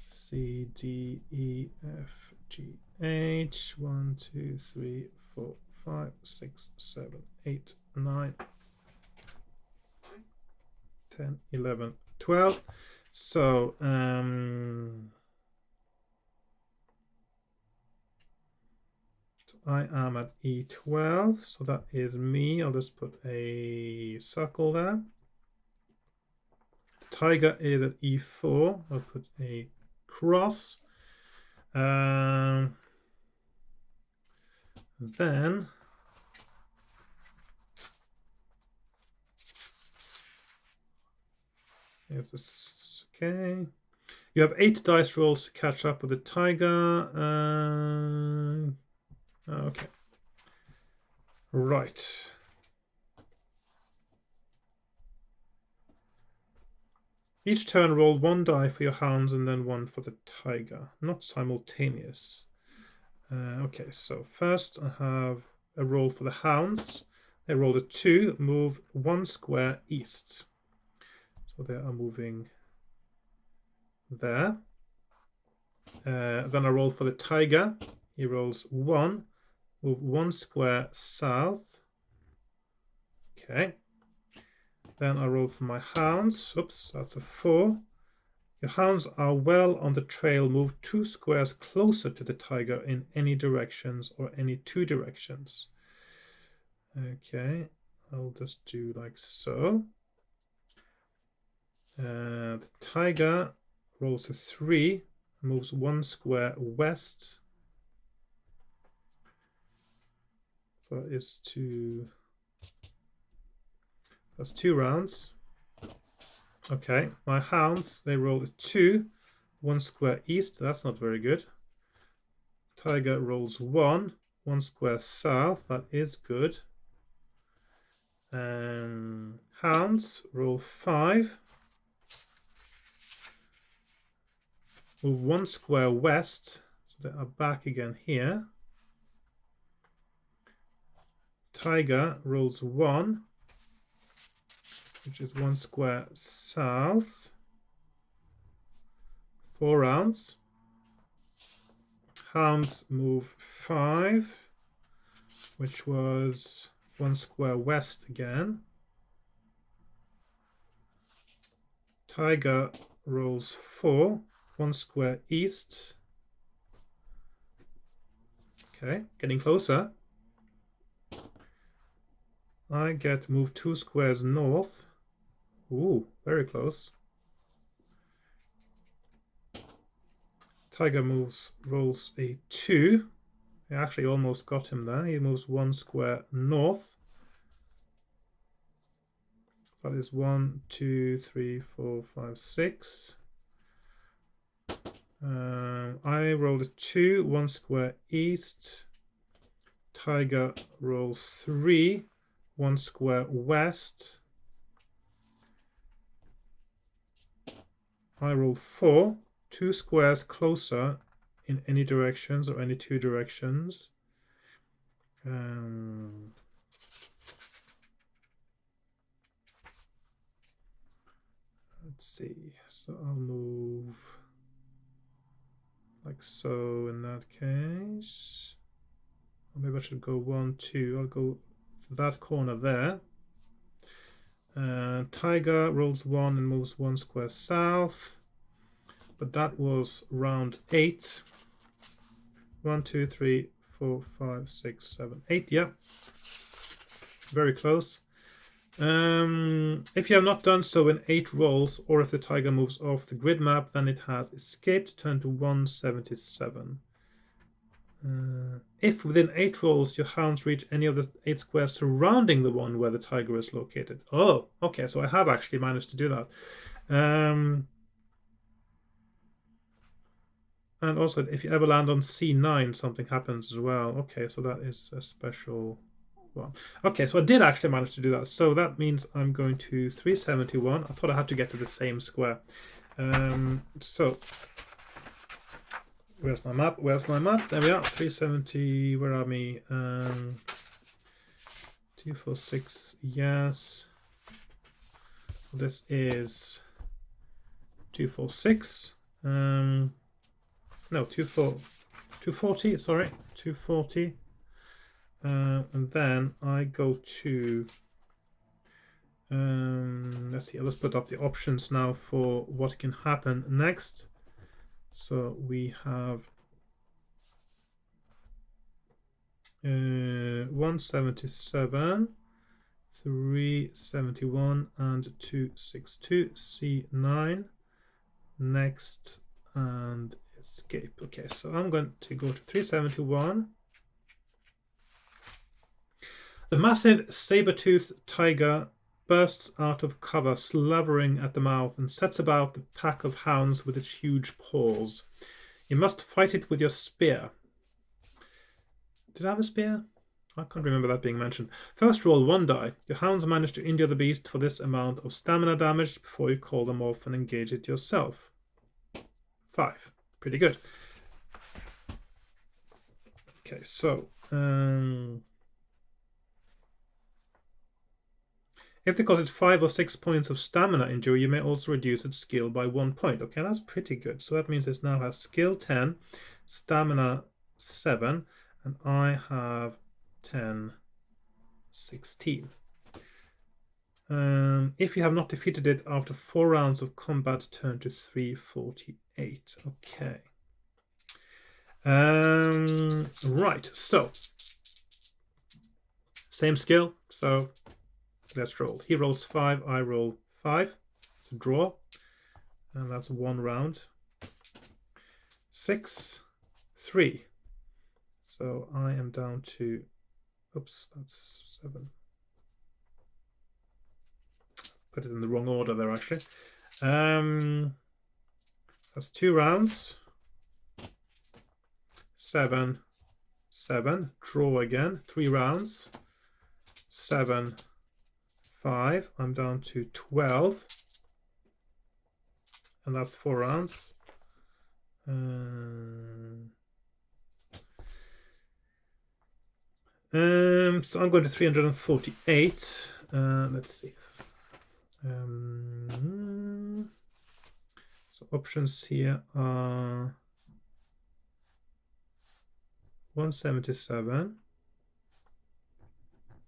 C, D, E, F, G, H. 1, 2, 3, 4, 5, 6, 7, 8, 9, 10, 11, 12. So, I am at E12, so that is me. I'll just put a circle there. The tiger is at E4. I'll put a cross. Then here's this. Okay. You have 8 dice rolls to catch up with the tiger. Okay. Right. Each turn, roll 1 die for your hounds and then 1 for the tiger. Not simultaneous. Okay, so first I have a roll for the hounds. They rolled a 2, move 1 square east. So they are moving there. Then I roll for the tiger. He rolls 1. Move 1 square south. Okay. Then I roll for my hounds. Oops, that's a 4. Your hounds are well on the trail. Move 2 squares closer to the tiger in any directions or any 2 directions. Okay, I'll just do like so. The tiger rolls a 3, moves 1 square west. So that's 2 rounds. Okay, my hounds, they rolled a 2, 1 square east. That's not very good. Tiger rolls 1, 1 square south. That is good. Hounds roll 5. Move 1 square west. So they are back again here. Tiger rolls 1, which is 1 square south. 4 rounds. Hounds move 5, which was 1 square west again. Tiger rolls 4, 1 square east. Okay, getting closer. I get to move 2 squares north. Ooh, very close. Tiger rolls a 2, I actually almost got him there. He moves 1 square north. That is 1, 2, 3, 4, 5, 6. I rolled a 2, 1 square east. Tiger rolls 3, 1 square west. I rolled 4, 2 squares closer in any directions or any 2 directions. Let's see. So I'll move like so in that case. Or maybe I should go 1, 2. I'll go to that corner there. Tiger rolls 1 and moves 1 square south. But that was round 8. 1, 2, 3, 4, 5, 6, 7, 8. Yeah. Very close. If you have not done so in 8 rolls, or if the tiger moves off the grid map, then it has escaped, turned to 177. If within 8 rolls your hounds reach any of the 8 squares surrounding the one where the tiger is located. Oh, okay, so I have actually managed to do that. And also, if you ever land on C9, something happens as well. Okay, so that is a special one. Okay, so I did actually manage to do that. So that means I'm going to 371. I thought I had to get to the same square. So where's my map? Where's my map? There we are. 370. Where are we? 246. Yes. This is 246. No, 240. Sorry, 240. And then I go to, let's see, let's put up the options now for what can happen next. So we have 177, 371, and 262, C9, next, and escape. Okay, so I'm going to go to 371. The massive saber-toothed tiger bursts out of cover, slavering at the mouth, and sets about the pack of hounds with its huge paws. You must fight it with your spear. Did I have a spear? I can't remember that being mentioned. First roll 1 die. Your hounds manage to injure the beast for this amount of stamina damage before you call them off and engage it yourself. 5. Pretty good. Okay, so if they cause it 5 or 6 points of stamina injury, you may also reduce its skill by 1 point. Okay, that's pretty good. So that means it now has skill 10, stamina 7, and I have 10, 16. If you have not defeated it after 4 rounds of combat, turn to 348. Okay. Right, so same skill, so let's roll. He rolls 5, I roll 5. It's a draw, and that's 1 round. 6, 3. So I am down to, oops, that's 7. Put it in the wrong order there, actually. That's 2 rounds. 7, 7. Draw again. 3 rounds. 7, 5. I'm down to 12. And that's 4 rounds. So I'm going to 348. Let's see. So options here are 177,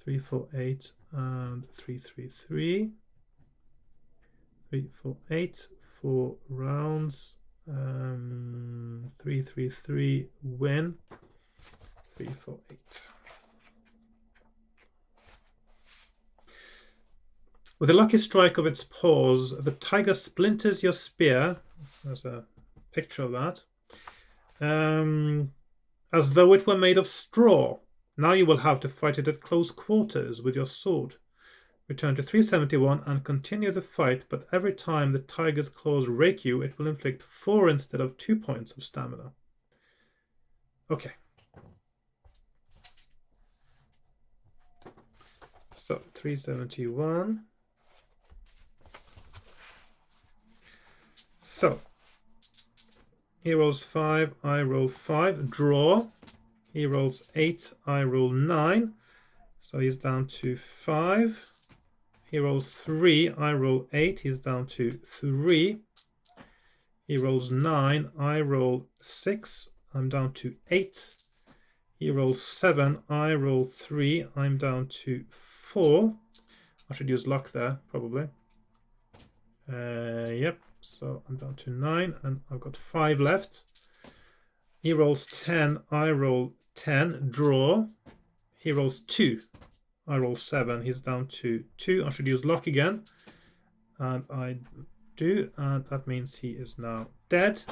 348, and 333. 348, 4 rounds. 333 win. 348. With a lucky strike of its paws, the tiger splinters your spear. There's a picture of that. as though it were made of straw. Now you will have to fight it at close quarters with your sword. Return to 371 and continue the fight, but every time the tiger's claws rake you, it will inflict 4 instead of 2 points of stamina. Okay. So 371. So he rolls 5, I roll 5, draw. He rolls 8, I roll 9. So he's down to 5. He rolls 3, I roll 8, he's down to 3. He rolls 9, I roll 6, I'm down to 8. He rolls 7, I roll 3, I'm down to 4. I should use luck there, probably. Yep, so I'm down to 9, and I've got 5 left. He rolls 10, I roll 10, draw. He rolls 2, I roll 7, he's down to 2. I should use luck again, and I do, and that means he is now dead.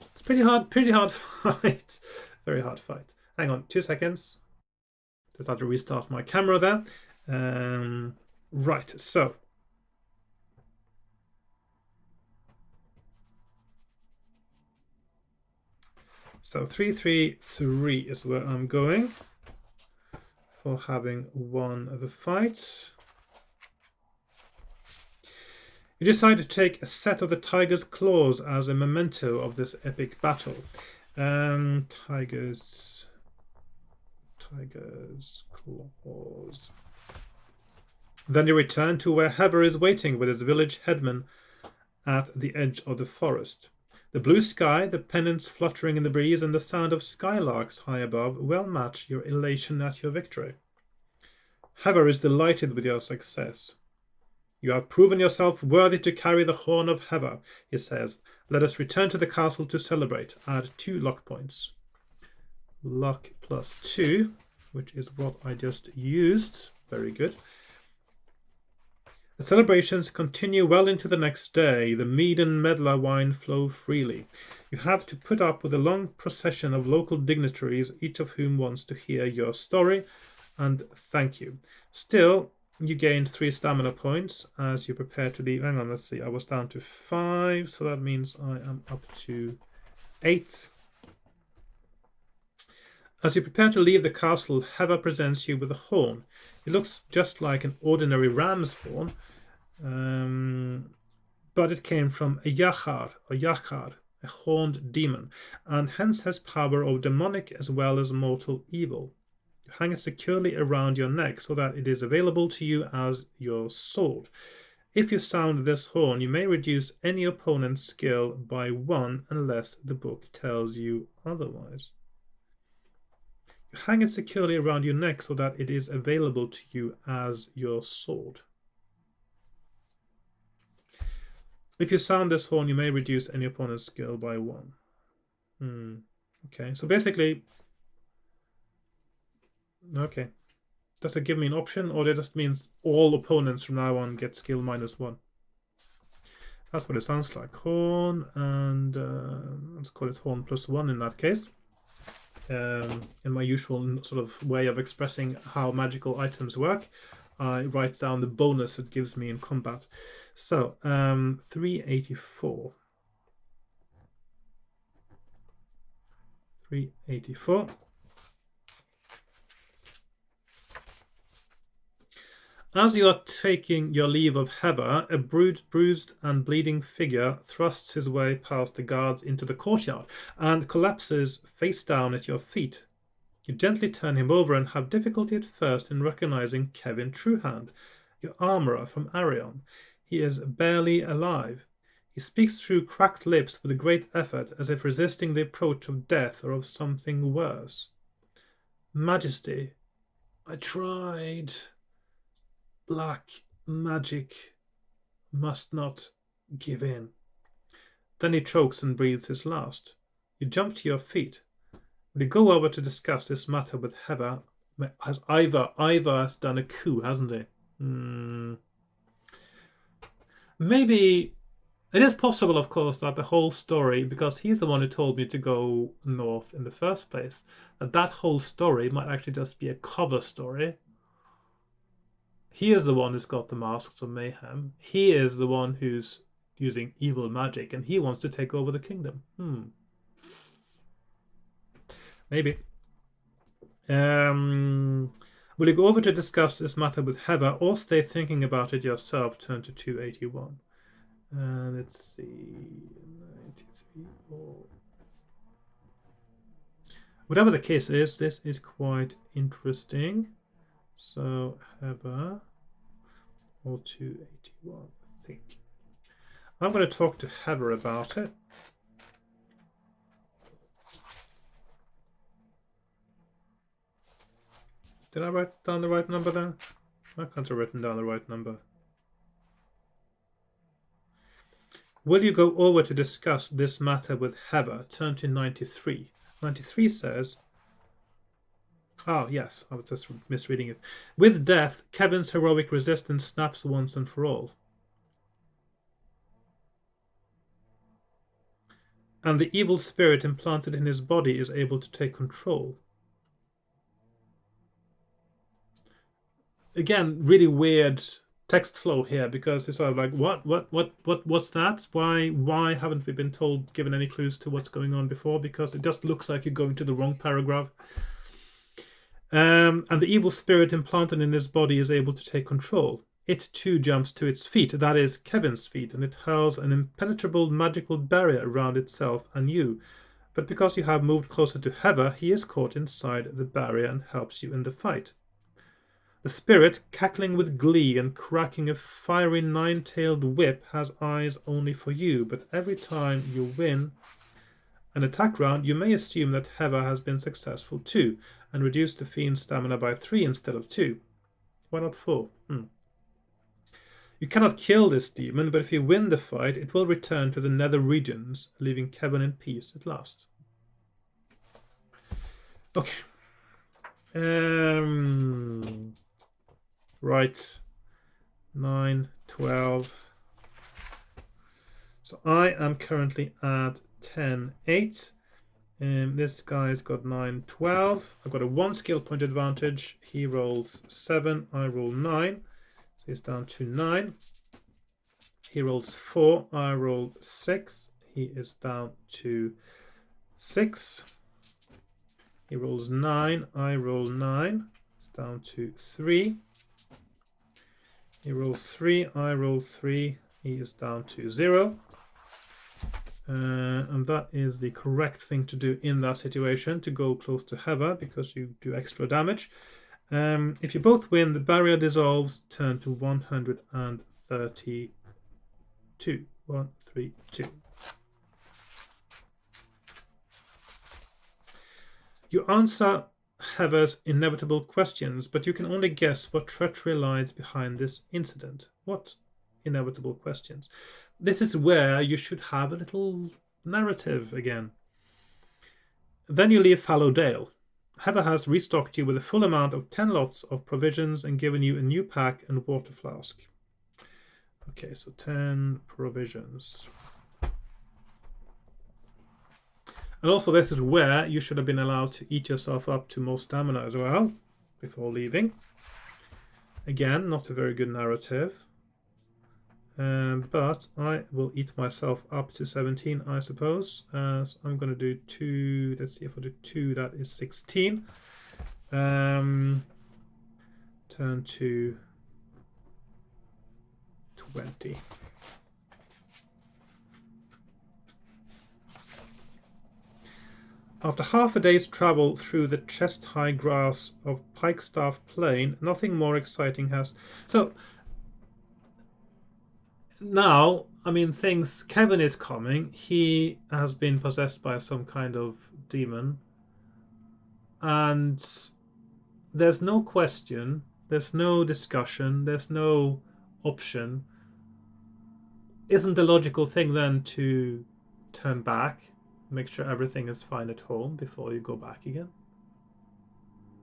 It's pretty hard fight. Very hard fight. Hang on 2 seconds. Just have to restart my camera there. Right, so So 333 is where I'm going for having won the fight. You decide to take a set of the tiger's claws as a memento of this epic battle. Tiger's claws. Then you return to where Heather is waiting with his village headman at the edge of the forest. The blue sky, the pennants fluttering in the breeze, and the sound of skylarks high above well match your elation at your victory. Heather is delighted with your success. You have proven yourself worthy to carry the horn of Heather, he says. Let us return to the castle to celebrate. Add 2 luck points. Luck plus 2, which is what I just used. Very good. The celebrations continue well into the next day. The mead and medlar wine flow freely. You have to put up with a long procession of local dignitaries, each of whom wants to hear your story and thank you. Still, you gained 3 stamina points as you prepare to leave. Hang on, let's see. I was down to 5, so that means I am up to 8. As you prepare to leave the castle, Heather presents you with a horn. It looks just like an ordinary ram's horn, but it came from a yachar, a horned demon, and hence has power of demonic as well as mortal evil. You hang it securely around your neck so that it is available to you as your sword. If you sound this horn, you may reduce any opponent's skill by 1 unless the book tells you otherwise. You hang it securely around your neck so that it is available to you as your sword. If you sound this horn, you may reduce any opponent's skill by 1. Okay, so basically, okay. Does it give me an option, or it just means all opponents from now on get skill -1? That's what it sounds like. Horn, and let's call it horn +1 in that case. In my usual sort of way of expressing how magical items work, I write down the bonus it gives me in combat. So 384. 384. As you are taking your leave of Heather, a bruised and bleeding figure thrusts his way past the guards into the courtyard and collapses face down at your feet. You gently turn him over and have difficulty at first in recognizing Kevin Truehand, your armorer from Arion. He is barely alive. He speaks through cracked lips with a great effort, as if resisting the approach of death or of something worse. Majesty, I tried. Black magic must not give in. Then he chokes and breathes his last. You jump to your feet. We go over to discuss this matter with Heather. Ivor has done a coup, hasn't he? Maybe It is possible, of course, that the whole story, because he's the one who told me to go north in the first place, that whole story might actually just be a cover story. He is the one who's got the Masks of Mayhem. He is the one who's using evil magic, and he wants to take over the kingdom. Maybe. Will you go over to discuss this matter with Heather or stay thinking about it yourself? Turn to 281. Let's see. 93. Oh. Whatever the case is, this is quite interesting. So, Heather or 281, I think. I'm going to talk to Heather about it. Did I write down the right number there? I can't have written down the right number. Will you go over to discuss this matter with Heather? Turn to 93. 93 says, oh yes, I was just misreading it. With death, Kevin's heroic resistance snaps once and for all. And the evil spirit implanted in his body is able to take control. Again, really weird text flow here, because it's sort of like, what's that? Why haven't we been given any clues to what's going on before? Because it just looks like you're going to the wrong paragraph. And the evil spirit implanted in his body is able to take control. It too jumps to its feet, that is Kevin's feet, and it hurls an impenetrable magical barrier around itself and you. But because you have moved closer to Heather, he is caught inside the barrier and helps you in the fight. The spirit, cackling with glee and cracking a fiery nine-tailed whip, has eyes only for you, but every time you win an attack round, you may assume that Heather has been successful too, and reduce the fiend's stamina by 3 instead of 2. Why not 4? You cannot kill this demon, but if you win the fight, it will return to the nether regions, leaving Kevin in peace at last. Okay. Right. 9, 12. So I am currently at 10, 8. This guy's got 9, 12. I've got a 1 skill point advantage. He rolls 7. I roll 9. So he's down to 9. He rolls 4. I roll 6. He is down to 6. He rolls 9. I roll 9. It's down to 3. He rolls 3. I roll 3. He is down to 0. And that is the correct thing to do in that situation, to go close to Heather, because you do extra damage. If you both win, the barrier dissolves. Turn to 132. 132. You answer Heather's inevitable questions, but you can only guess what treachery lies behind this incident. What inevitable questions? This is where you should have a little narrative again. Then you leave Fallowdale. Heather has restocked you with a full amount of 10 lots of provisions and given you a new pack and water flask. Okay, so 10 provisions. And also this is where you should have been allowed to eat yourself up to more stamina as well before leaving. Again, not a very good narrative. But I will eat myself up to 17, I suppose. So I'm going to do 2. Let's see if I do 2. That is 16. Turn to 20. After half a day's travel through the chest-high grass of Pikestaff Plain, nothing more exciting has... So... Now, I mean, Kevin is coming. He has been possessed by some kind of demon. And there's no question, there's no discussion, there's no option. Isn't the logical thing then to turn back, make sure everything is fine at home before you go back again?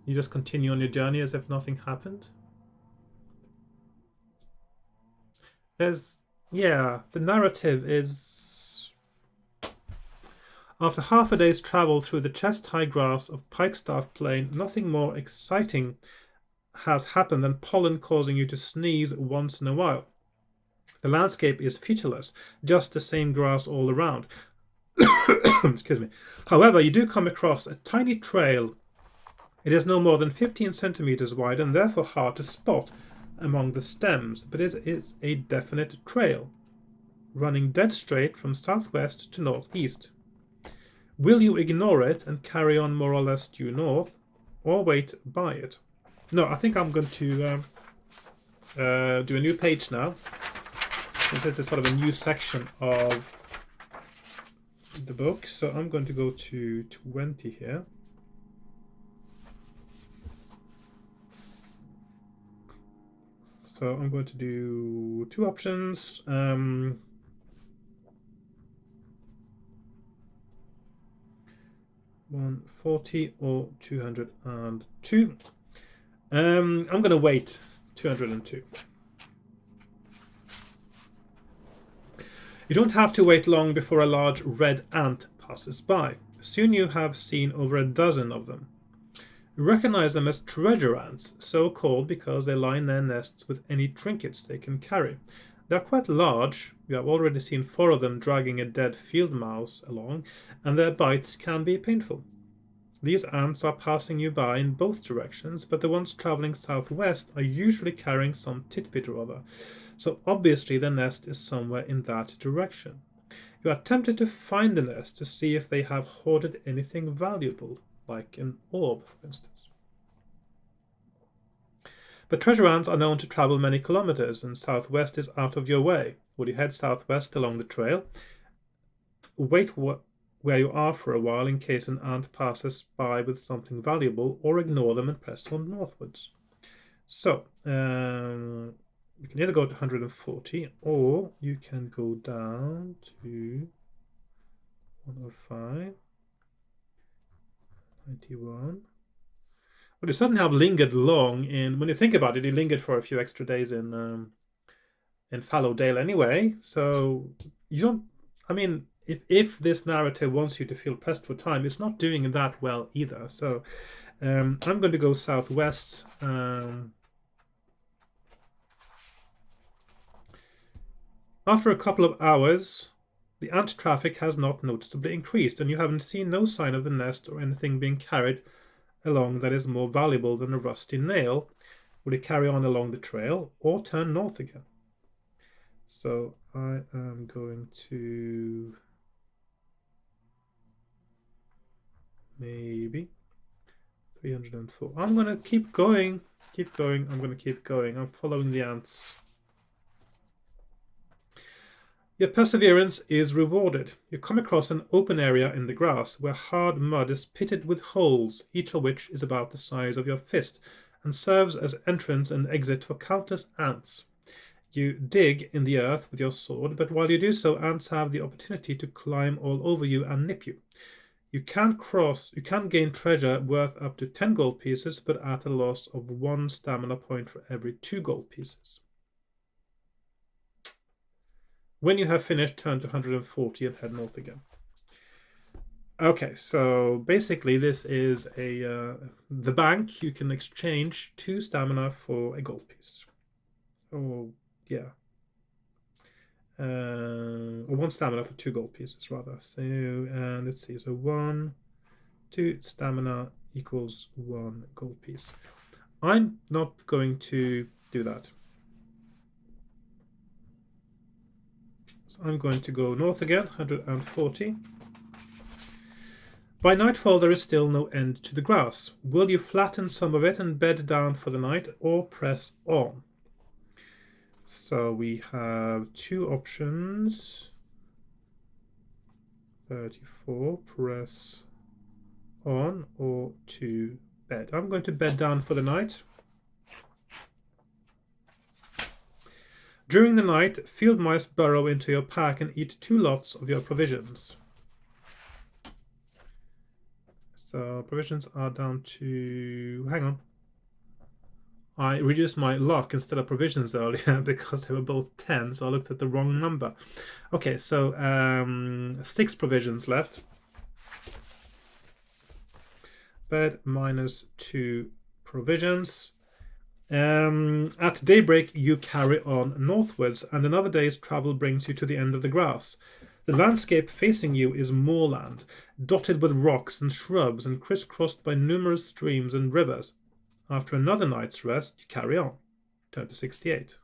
You just continue on your journey as if nothing happened? Yeah, the narrative is... After half a day's travel through the chest-high grass of Pikestaff Plain, nothing more exciting has happened than pollen causing you to sneeze once in a while. The landscape is featureless, just the same grass all around. Excuse me. However, you do come across a tiny trail. It is no more than 15 centimeters wide and therefore hard to spot among the stems, but it is a definite trail, running dead straight from southwest to northeast. Will you ignore it and carry on more or less due north, or wait by it? No, I think I'm going to do a new page now. This is sort of a new section of the book, so I'm going to go to 20 here. So I'm going to do two options. 140 or 202. I'm going to wait 202. You don't have to wait long before a large red ant passes by. Soon you have seen over a dozen of them. You recognize them as treasure ants, so called because they line their nests with any trinkets they can carry. They are quite large. You have already seen 4 of them dragging a dead field mouse along, and their bites can be painful. These ants are passing you by in both directions, but the ones traveling southwest are usually carrying some titbit or other, so obviously the nest is somewhere in that direction. You are tempted to find the nest to see if they have hoarded anything valuable, like an orb, for instance. But treasure ants are known to travel many kilometers, and southwest is out of your way. Would you head southwest along the trail? Wait where you are for a while in case an ant passes by with something valuable, or ignore them and press on northwards. So, you can either go to 140, or you can go down to 105, 91. Well, you certainly have lingered long in, when you think about it, you lingered for a few extra days in Fallowdale anyway, so you don't, I mean, if this narrative wants you to feel pressed for time, it's not doing that well either. So I'm going to go southwest. After a couple of hours, the ant traffic has not noticeably increased, and you haven't seen no sign of the nest or anything being carried along that is more valuable than a rusty nail. Would it carry on along the trail or turn north again? So I am going to maybe 304. I'm going to keep going. I'm going to keep going. I'm following the ants. Your perseverance is rewarded. You come across an open area in the grass where hard mud is pitted with holes, each of which is about the size of your fist, and serves as entrance and exit for countless ants. You dig in the earth with your sword, but while you do so, ants have the opportunity to climb all over you and nip you. You can gain treasure worth up to 10 gold pieces, but at a loss of 1 stamina point for every 2 gold pieces. When you have finished, turn to 140 and head north again. Okay, so basically this is the bank. You can exchange 2 stamina for a gold piece. Oh, yeah. Or 1 stamina for 2 gold pieces, rather. So, let's see. So 1, 2 stamina equals 1 gold piece. I'm not going to do that. So I'm going to go north again, 140. By nightfall, there is still no end to the grass. Will you flatten some of it and bed down for the night, or press on? So we have 2 options. 34, press on, or to bed. I'm going to bed down for the night. During the night, field mice burrow into your pack and eat 2 lots of your provisions. So provisions are down to, hang on, I reduced my luck instead of provisions earlier because they were both 10, so I looked at the wrong number. Okay, so 6 provisions left. Bed minus 2 provisions. At daybreak, you carry on northwards, and another day's travel brings you to the end of the grass. The landscape facing you is moorland, dotted with rocks and shrubs and crisscrossed by numerous streams and rivers. After another night's rest, you carry on. Turn to 68.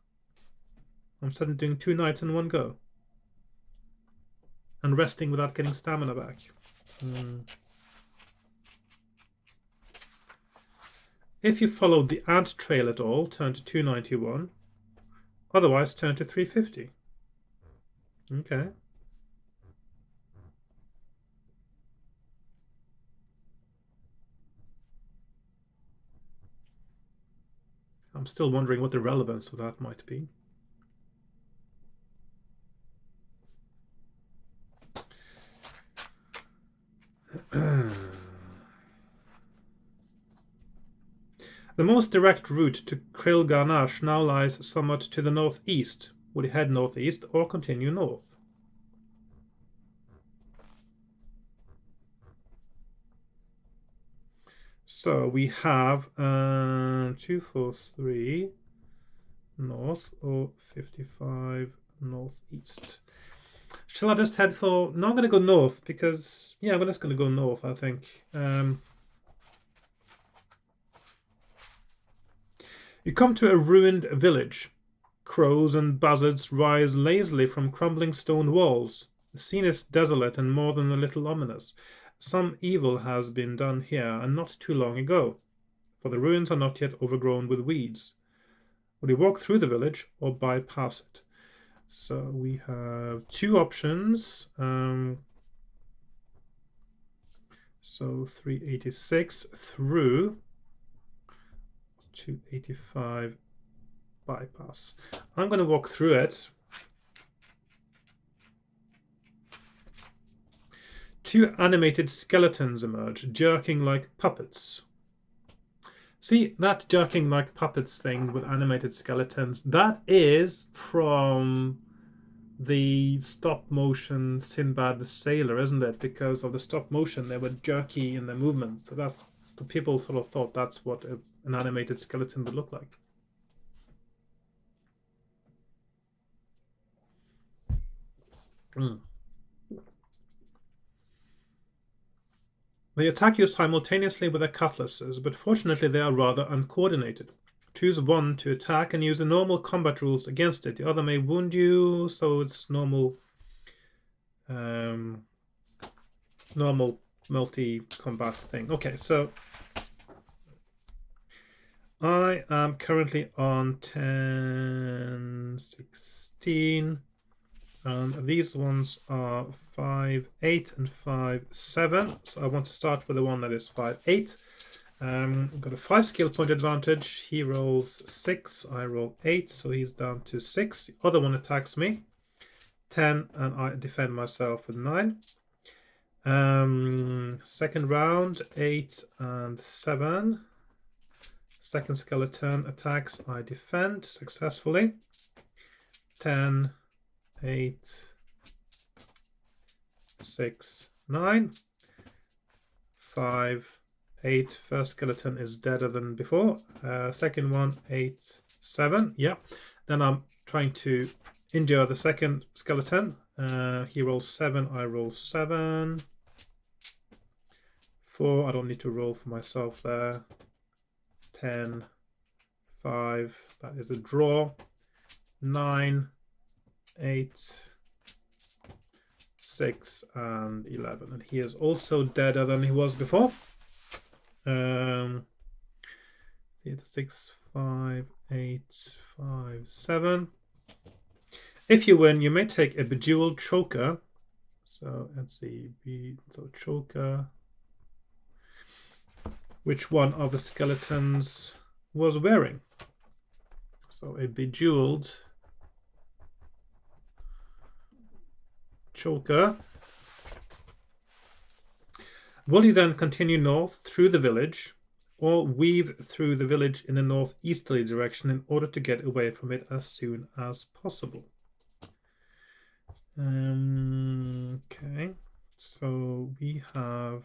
I'm suddenly doing 2 nights in one go. And resting without getting stamina back. If you followed the ant trail at all, turn to 291. Otherwise, turn to 350. Okay. I'm still wondering what the relevance of that might be. The most direct route to Krill Garnash now lies somewhat to the northeast. Would you head northeast or continue north? So we have 2, 4, 3 north or 55 northeast. Shall I just head for... No, I'm going to go north because... Yeah, I'm just going to go north, I think. You come to a ruined village. Crows and buzzards rise lazily from crumbling stone walls. The scene is desolate and more than a little ominous. Some evil has been done here, and not too long ago, for the ruins are not yet overgrown with weeds. Will you walk through the village or bypass it? So we have 2 options. So 386 through 285 bypass. I'm going to walk through it. 2 animated skeletons emerge, jerking like puppets. See, that jerking like puppets thing with animated skeletons, that is from the stop motion Sinbad the Sailor, isn't it? Because of the stop motion, they were jerky in their movements. So that's, the people sort of thought that's what an animated skeleton would look like. They attack you simultaneously with their cutlasses, but fortunately they are rather uncoordinated. Choose one to attack and use the normal combat rules against it. The other may wound you, so it's normal normal multi-combat thing. Okay, so I am currently on 10, 16. These ones are 5, 8 and 5, 7. So I want to start with the one that is 5, 8. I've got a 5 skill point advantage. He rolls 6, I roll 8, so he's down to 6. The other one attacks me. 10, and I defend myself with 9. Second round, 8 and 7. Second skeleton attacks, I defend successfully. 10, 8, 6, 9. 5, 8. First skeleton is deader than before. Second one, 8, 7. Yeah. Then I'm trying to injure the second skeleton. He rolls 7, I roll 7. 4, I don't need to roll for myself there. 10, 5, that is a draw. 9, 8, 6, and 11. And he is also deader than he was before. 6, 5, 8, 5, 7. If you win, you may take a bejeweled choker. So let's see, so choker. Which one of the skeletons was wearing? So a bejeweled choker. Will you then continue north through the village, or weave through the village in a northeasterly direction in order to get away from it as soon as possible. Okay, so we have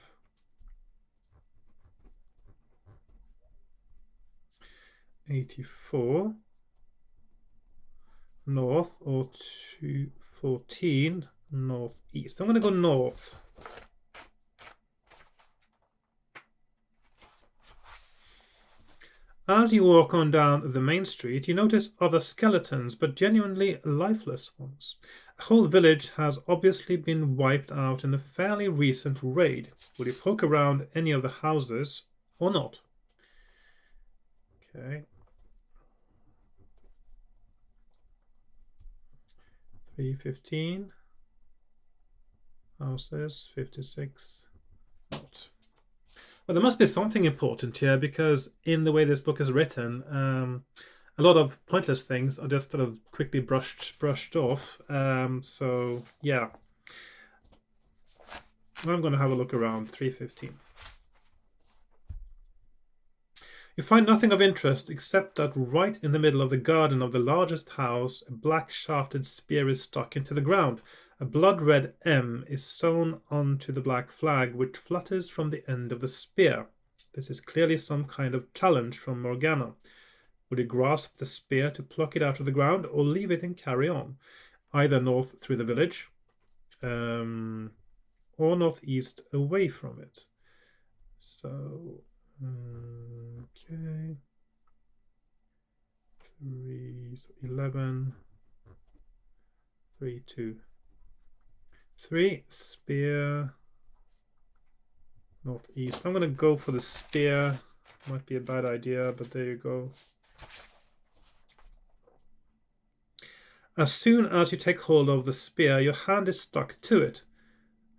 $84 north or 214 northeast. I'm going to go north. As you walk on down the main street, you notice other skeletons, but genuinely lifeless ones. The whole village has obviously been wiped out in a fairly recent raid. Will you poke around any of the houses or not? Okay. 315. Houses, 56. Not. Well, there must be something important here, because in the way this book is written, a lot of pointless things are just sort of quickly brushed off. So yeah, I'm going to have a look around 315. You find nothing of interest except that right in the middle of the garden of the largest house, a black-shafted spear is stuck into the ground. A blood-red M is sewn onto the black flag, which flutters from the end of the spear. This is clearly some kind of challenge from Morgana. Would you grasp the spear to pluck it out of the ground, or leave it and carry on, either north through the village, or northeast away from it? So, okay. 3, so 11, 3, 2, 3, spear, northeast. I'm going to go for the spear. Might be a bad idea, but there you go. As soon as you take hold of the spear, your hand is stuck to it.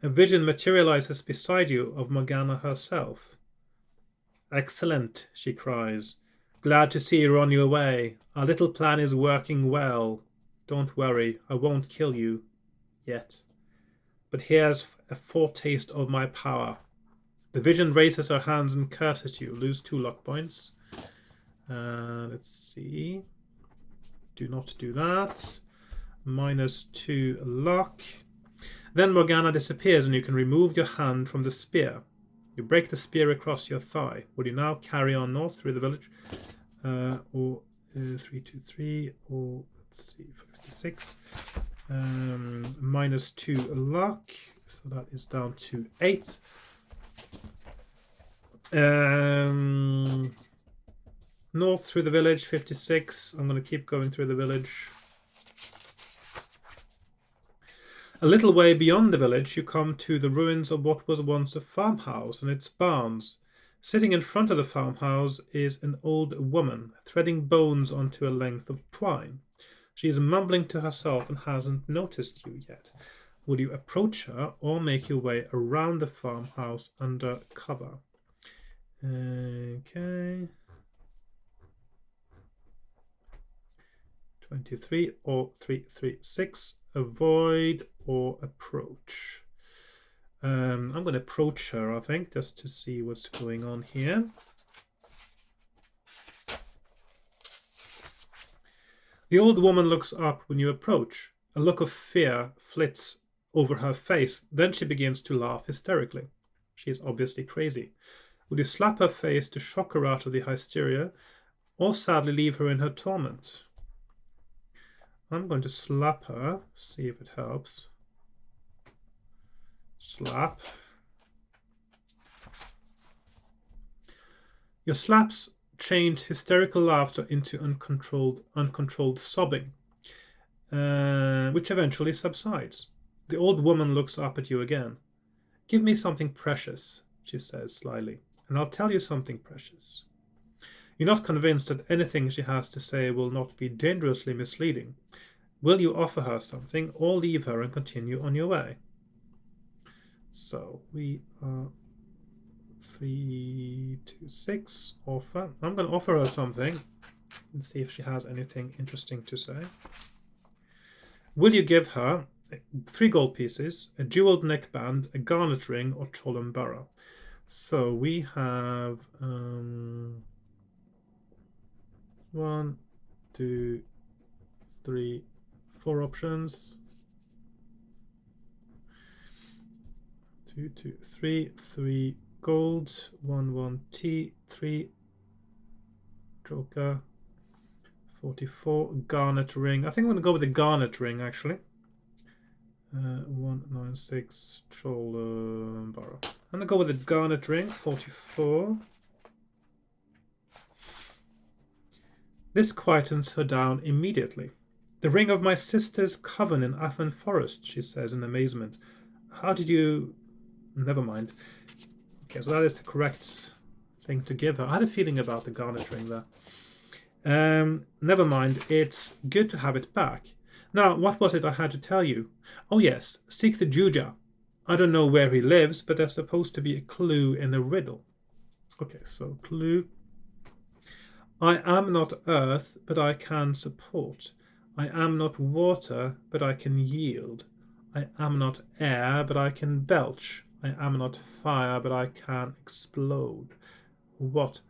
A vision materializes beside you of Morgana herself. Excellent, she cries. Glad to see you on your way. Our little plan is working well. Don't worry, I won't kill you. Yet. But here's a foretaste of my power. The vision raises her hands and curses you. Lose 2 luck points. Let's see. Do not do that. -2 luck. Then Morgana disappears and you can remove your hand from the spear. You break the spear across your thigh. Would you now carry on north through the village? Or 323, or let's see, 56. -2 luck. So that is down to 8. North through the village, 56. I'm going to keep going through the village. A little way beyond the village, you come to the ruins of what was once a farmhouse and its barns. Sitting in front of the farmhouse is an old woman, threading bones onto a length of twine. She is mumbling to herself and hasn't noticed you yet. Would you approach her or make your way around the farmhouse under cover? Okay. 23 or 336. Avoid or approach. I'm going to approach her, I think, just to see what's going on here. The old woman looks up when you approach. A look of fear flits over her face. Then she begins to laugh hysterically. She is obviously crazy. Would you slap her face to shock her out of the hysteria, or sadly leave her in her torment? I'm going to slap her, see if it helps. Slap. Your slaps change hysterical laughter into uncontrolled sobbing, which eventually subsides. The old woman looks up at you again. Give me something precious, she says slyly, and I'll tell you something precious. You're not convinced that anything she has to say will not be dangerously misleading. Will you offer her something, or leave her and continue on your way? So we are 326 offer. I'm going to offer her something and see if she has anything interesting to say. Will you give her 3 gold pieces, a jeweled neckband, a garnet ring, or Cholambara? So we have 1, 2, 3, 4 options. 2, 2, 3, 3 gold, 1, 1 T, 3 joker, 44 garnet ring. I think I'm going to go with the garnet ring actually. 196 troll barrow. I'm going to go with the garnet ring, 44. This quietens her down immediately. The ring of my sister's coven in Affan Forest, she says in amazement. How did you... Never mind. Okay, so that is the correct thing to give her. I had a feeling about the garnet ring there. Never mind. It's good to have it back. Now, what was it I had to tell you? Oh yes, seek the Juja. I don't know where he lives, but there's supposed to be a clue in the riddle. Okay, so clue. I am not earth, but I can support. I am not water, but I can yield. I am not air, but I can belch. I am not fire, but I can explode. What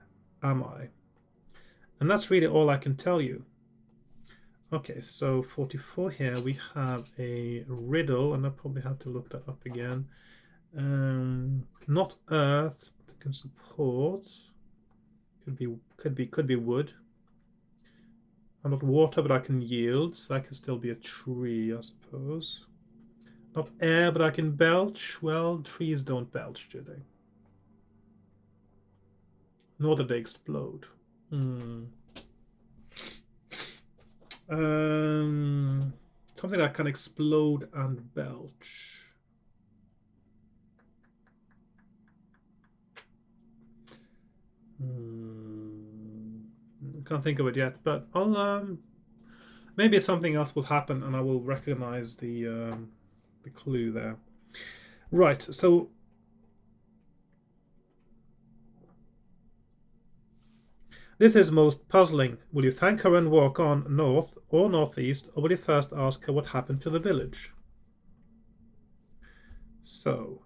am I? And that's really all I can tell you. Okay, so 44 here, we have a riddle, and I probably have to look that up again. Not earth, but can support. Could be wood. I'm not water, but I can yield, so that could still be a tree, I suppose. Not air, but I can belch. Well, trees don't belch, do they? Nor do they explode. Something that can explode and belch. Can't think of it yet, but I'll maybe something else will happen and I will recognize the clue there. Right, so this is most puzzling. Will you thank her and walk on north or northeast, or will you first ask her what happened to the village? So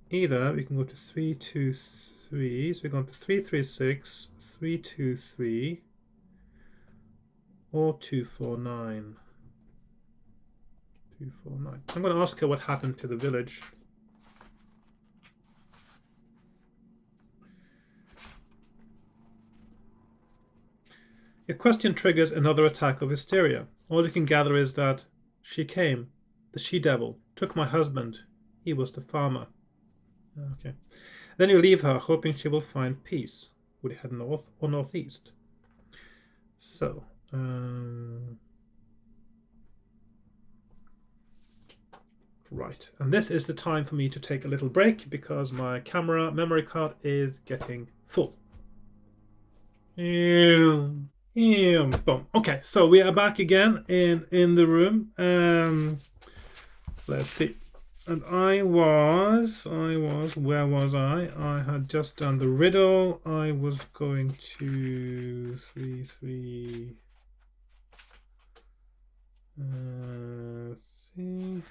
either we can go to 3, 2, 3. So we're going to 3, 3, 6, 3, 2, 3, or 2, 4, 9. 2, 4, 9. I'm going to ask her what happened to the village. Your question triggers another attack of hysteria. All you can gather is that she came, the she-devil, took my husband. He was the farmer. Okay. Then you leave her, hoping she will find peace. Would you head north or northeast? So, right. And this is the time for me to take a little break because my camera memory card is getting full. Boom. Okay, so we are back again in the room. Let's see. And I was, where was I? I had just done the riddle. I was going to 3, 3. Let's see.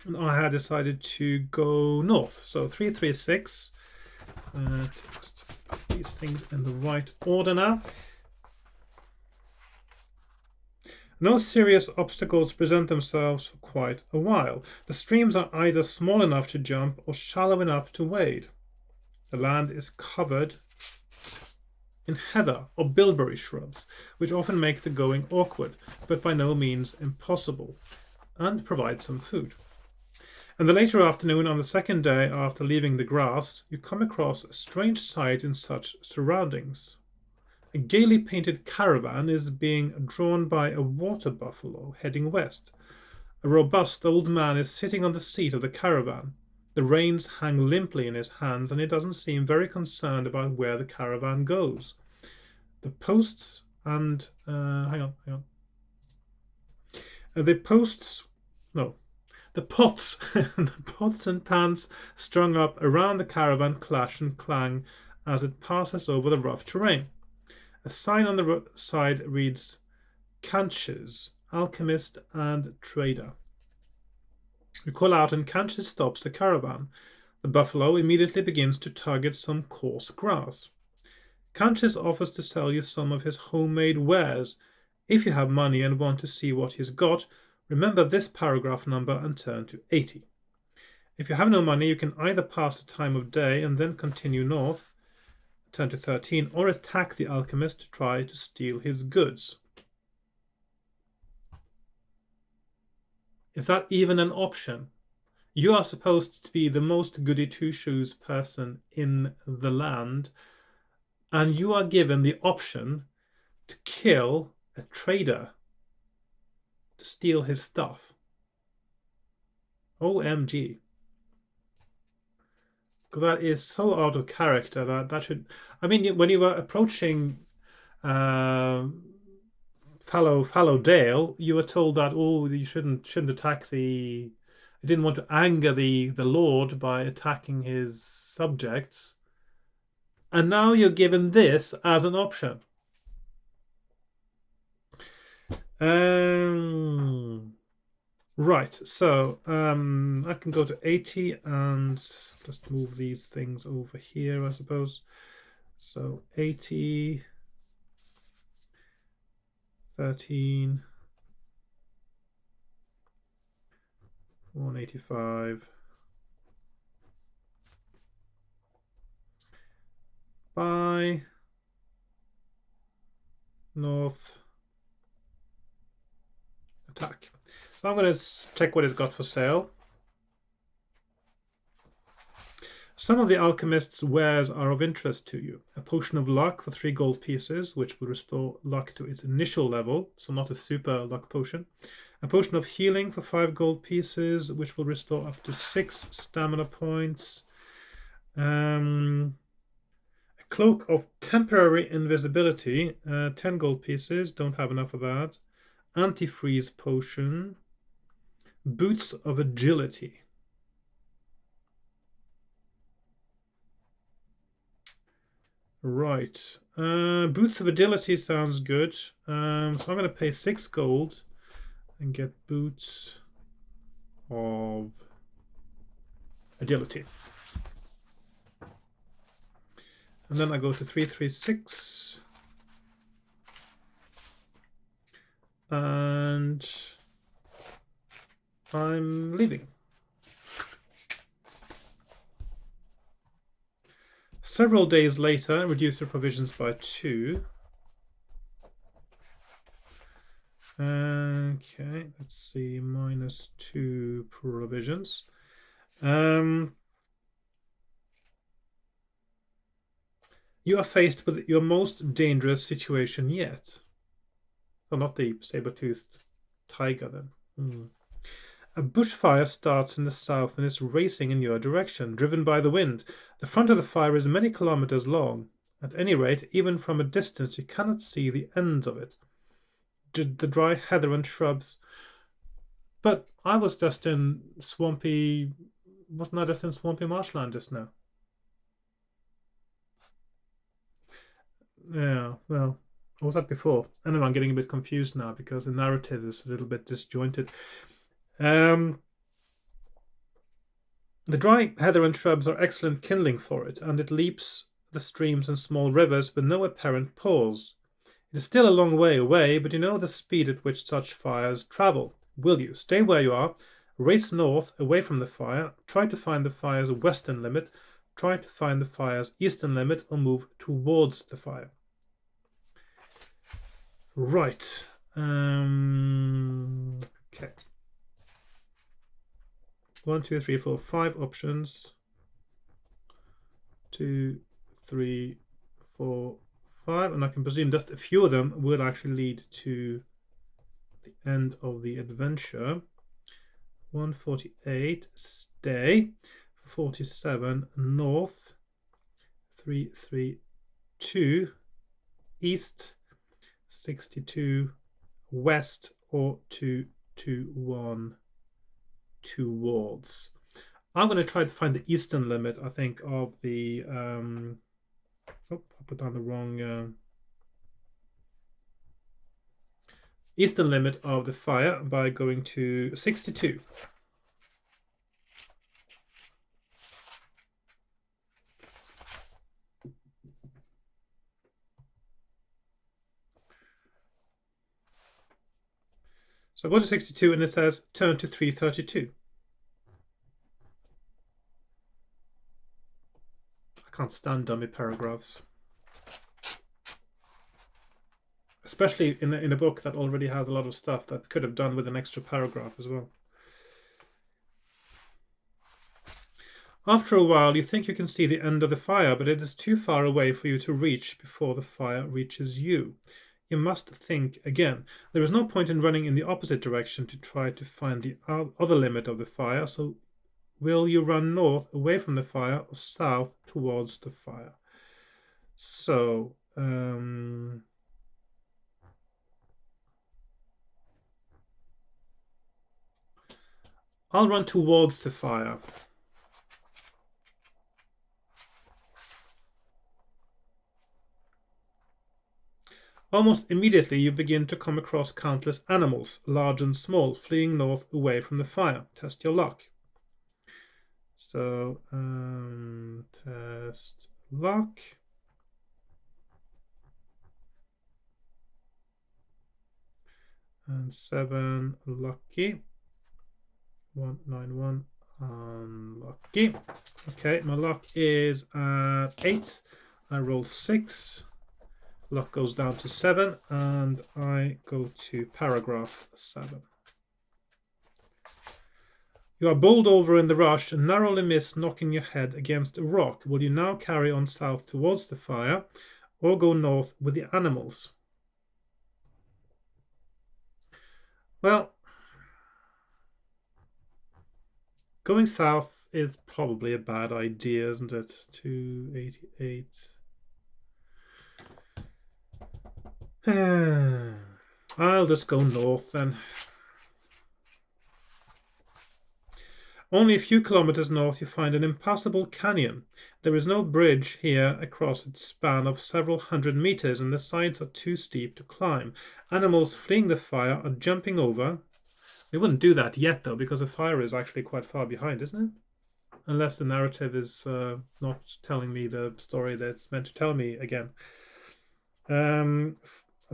And I had decided to go north. So 3, 3, 6. Let's put these things in the right order now. No serious obstacles present themselves for quite a while. The streams are either small enough to jump or shallow enough to wade. The land is covered in heather or bilberry shrubs, which often make the going awkward, but by no means impossible, and provide some food. In the later afternoon on the second day after leaving the grass, you come across a strange sight in such surroundings. A gaily painted caravan is being drawn by a water buffalo heading west. A robust old man is sitting on the seat of the caravan. The reins hang limply in his hands, and he doesn't seem very concerned about where the caravan goes. The posts and the pots and pans strung up around the caravan clash and clang as it passes over the rough terrain. A sign on the side reads, Canches, alchemist and trader. You call out and Countess stops the caravan. The buffalo immediately begins to target some coarse grass. Countess offers to sell you some of his homemade wares. If you have money and want to see what he's got, remember this paragraph number and turn to 80. If you have no money, you can either pass the time of day and then continue north, turn to 13, or attack the alchemist to try to steal his goods. Is that even an option? You are supposed to be the most goody two-shoes person in the land, and you are given the option to kill a trader to steal his stuff. OMG. That is so out of character that should... I mean, when you were approaching Fallow Dale, you were told that, oh, you shouldn't attack the... You didn't want to anger the Lord by attacking his subjects. And now you're given this as an option. Right, so I can go to 80 and just move these things over here, I suppose. So 80, 13, 185. By north attack. So I'm going to check what it's got for sale. Some of the alchemist's wares are of interest to you. A potion of luck for 3 gold pieces, which will restore luck to its initial level, so not a super luck potion. A potion of healing for 5 gold pieces, which will restore up to 6 stamina points. A cloak of temporary invisibility, 10 gold pieces, don't have enough of that. Antifreeze potion. Boots of agility. Right. Boots of agility sounds good. So I'm going to pay 6 gold and get boots of agility. And then I go to 336. And I'm leaving. Several days later, reduce your provisions by 2. Okay, let's see, -2 provisions. You are faced with your most dangerous situation yet. Well, not the saber-toothed tiger then. A bushfire starts in the south and is racing in your direction, driven by the wind. The front of the fire is many kilometers long. At any rate, even from a distance, you cannot see the ends of it. The dry heather and shrubs. But I was just in swampy... Wasn't I just in swampy marshland just now? Yeah, well, what was that before? Anyway, I'm getting a bit confused now because the narrative is a little bit disjointed. The dry heather and shrubs are excellent kindling for it, and it leaps the streams and small rivers with no apparent pause. It is still a long way away, but you know the speed at which such fires travel. Will you stay where you are, race north away from the fire, try to find the fire's western limit, try to find the fire's eastern limit, or move towards the fire? Right. Okay. 1, 2, 3, 4, 5 options. 2, 3, 4, 5, and I can presume just a few of them will actually lead to the end of the adventure. 148, stay. 47, north. 332, east. 62, west, or 221, towards. I'm going to try to find the eastern limit, I think, of the... oh, I put down the wrong... eastern limit of the fire by going to 62. So I go to 62 and it says turn to 332. I can't stand dummy paragraphs. Especially in a book that already has a lot of stuff that could have done with an extra paragraph as well. After a while, you think you can see the end of the fire, but it is too far away for you to reach before the fire reaches you. You must think again. There is no point in running in the opposite direction to try to find the other limit of the fire, so will you run north away from the fire or south towards the fire? So, I'll run towards the fire. Almost immediately you begin to come across countless animals, large and small, fleeing north away from the fire. Test your luck. So, test luck. And 7 lucky. 191 unlucky. Okay, my luck is at 8. I roll 6. Luck goes down to 7, and I go to paragraph 7. You are bowled over in the rush and narrowly miss knocking your head against a rock. Will you now carry on south towards the fire or go north with the animals? Well, going south is probably a bad idea, isn't it? 288. I'll just go north then. Only a few kilometers north you find an impassable canyon. There is no bridge here across its span of several hundred meters, and the sides are too steep to climb. Animals fleeing the fire are jumping over. They wouldn't do that yet, though, because the fire is actually quite far behind, isn't it? Unless the narrative is not telling me the story that's meant to tell me again.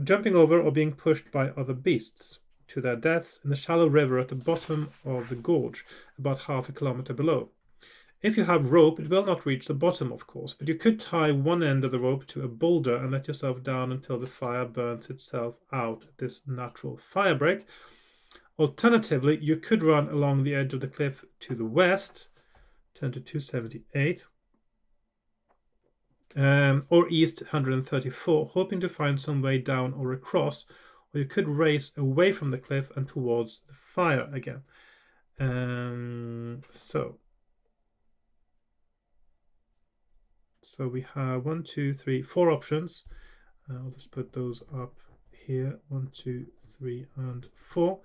Jumping over or being pushed by other beasts to their deaths in the shallow river at the bottom of the gorge, about half a kilometer below. If you have rope, it will not reach the bottom, of course, but you could tie one end of the rope to a boulder and let yourself down until the fire burns itself out at this natural fire break. Alternatively, you could run along the edge of the cliff to the west, turn to 278, or east 134, hoping to find some way down or across, or you could race away from the cliff and towards the fire again. So we have 1, 2, 3, 4 options. I'll just put those up here. 1, 2, 3, and 4.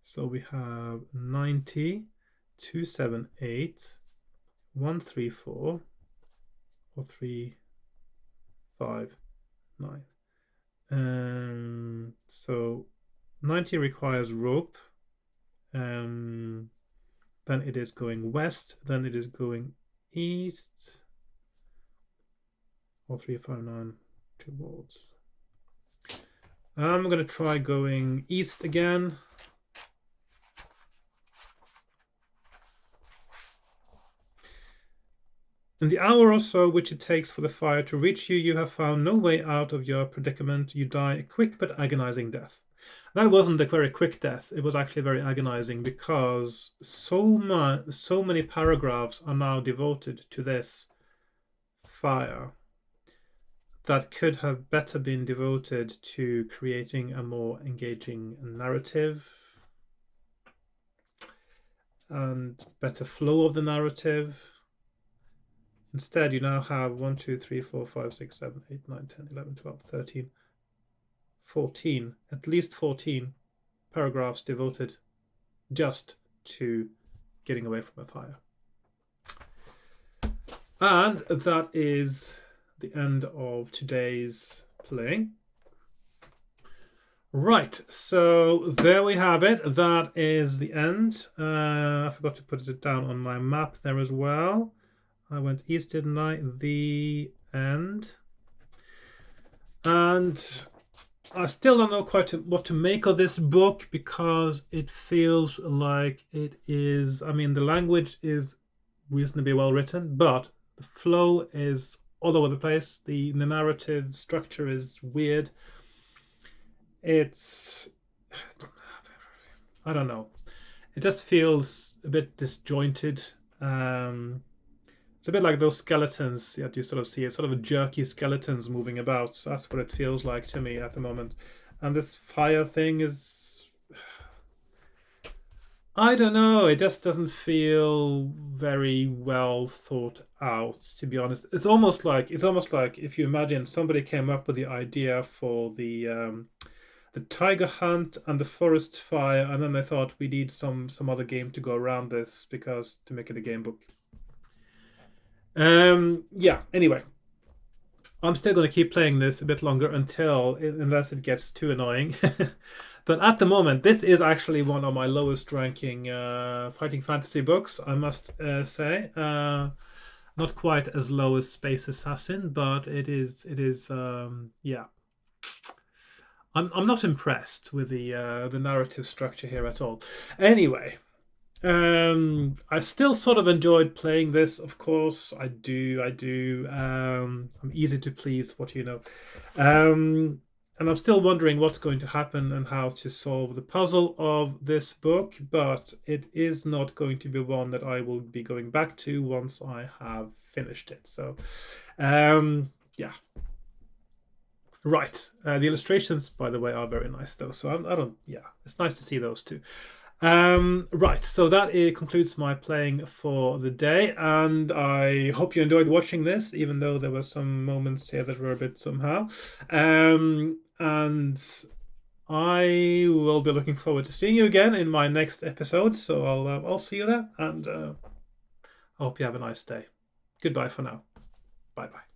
So we have 90, 278, 134, or 359. So 90 requires rope. Then it is going west. Then it is going east. Or 359 towards. I'm going to try going east again. In the hour or so which it takes for the fire to reach you, you have found no way out of your predicament. You die a quick but agonizing death. That wasn't a very quick death. It was actually very agonizing because so many paragraphs are now devoted to this fire that could have better been devoted to creating a more engaging narrative and better flow of the narrative. Instead, you now have 1, 2, 3, 4, 5, 6, 7, 8, 9, 10, 11, 12, 13, 14, at least 14 paragraphs devoted just to getting away from a fire. And that is the end of today's playing. Right, so there we have it. That is the end. I forgot to put it down on my map there as well. I went east, didn't I? The end. And I still don't know quite what to make of this book, because it feels like it is, I mean, the language is reasonably well written, but the flow is all over the place. The narrative structure is weird. It's, I don't know. It just feels a bit disjointed. It's a bit like those skeletons that you sort of see. It's sort of a jerky skeletons moving about. That's what it feels like to me at the moment. And this fire thing is, I don't know. It just doesn't feel very well thought out, to be honest. It's almost like if you imagine somebody came up with the idea for the tiger hunt and the forest fire, and then they thought we need some other game to go around this, because to make it a game book. Yeah, anyway, I'm still going to keep playing this a bit longer unless it gets too annoying. But at the moment, this is actually one of my lowest ranking fighting fantasy books, I must say. Not quite as low as Space Assassin, but it is yeah. I'm not impressed with the narrative structure here at all. Anyway, I still sort of enjoyed playing this, of course. I do. I'm easy to please, what you know. And I'm still wondering what's going to happen and how to solve the puzzle of this book, but it is not going to be one that I will be going back to once I have finished it. So, yeah. Right. The illustrations, by the way, are very nice, though. So yeah, it's nice to see those too. Right, so that concludes my playing for the day, and I hope you enjoyed watching this, even though there were some moments here that were a bit somehow. And I will be looking forward to seeing you again in my next episode. So I'll see you there, and I hope you have a nice day. Goodbye for now. Bye bye.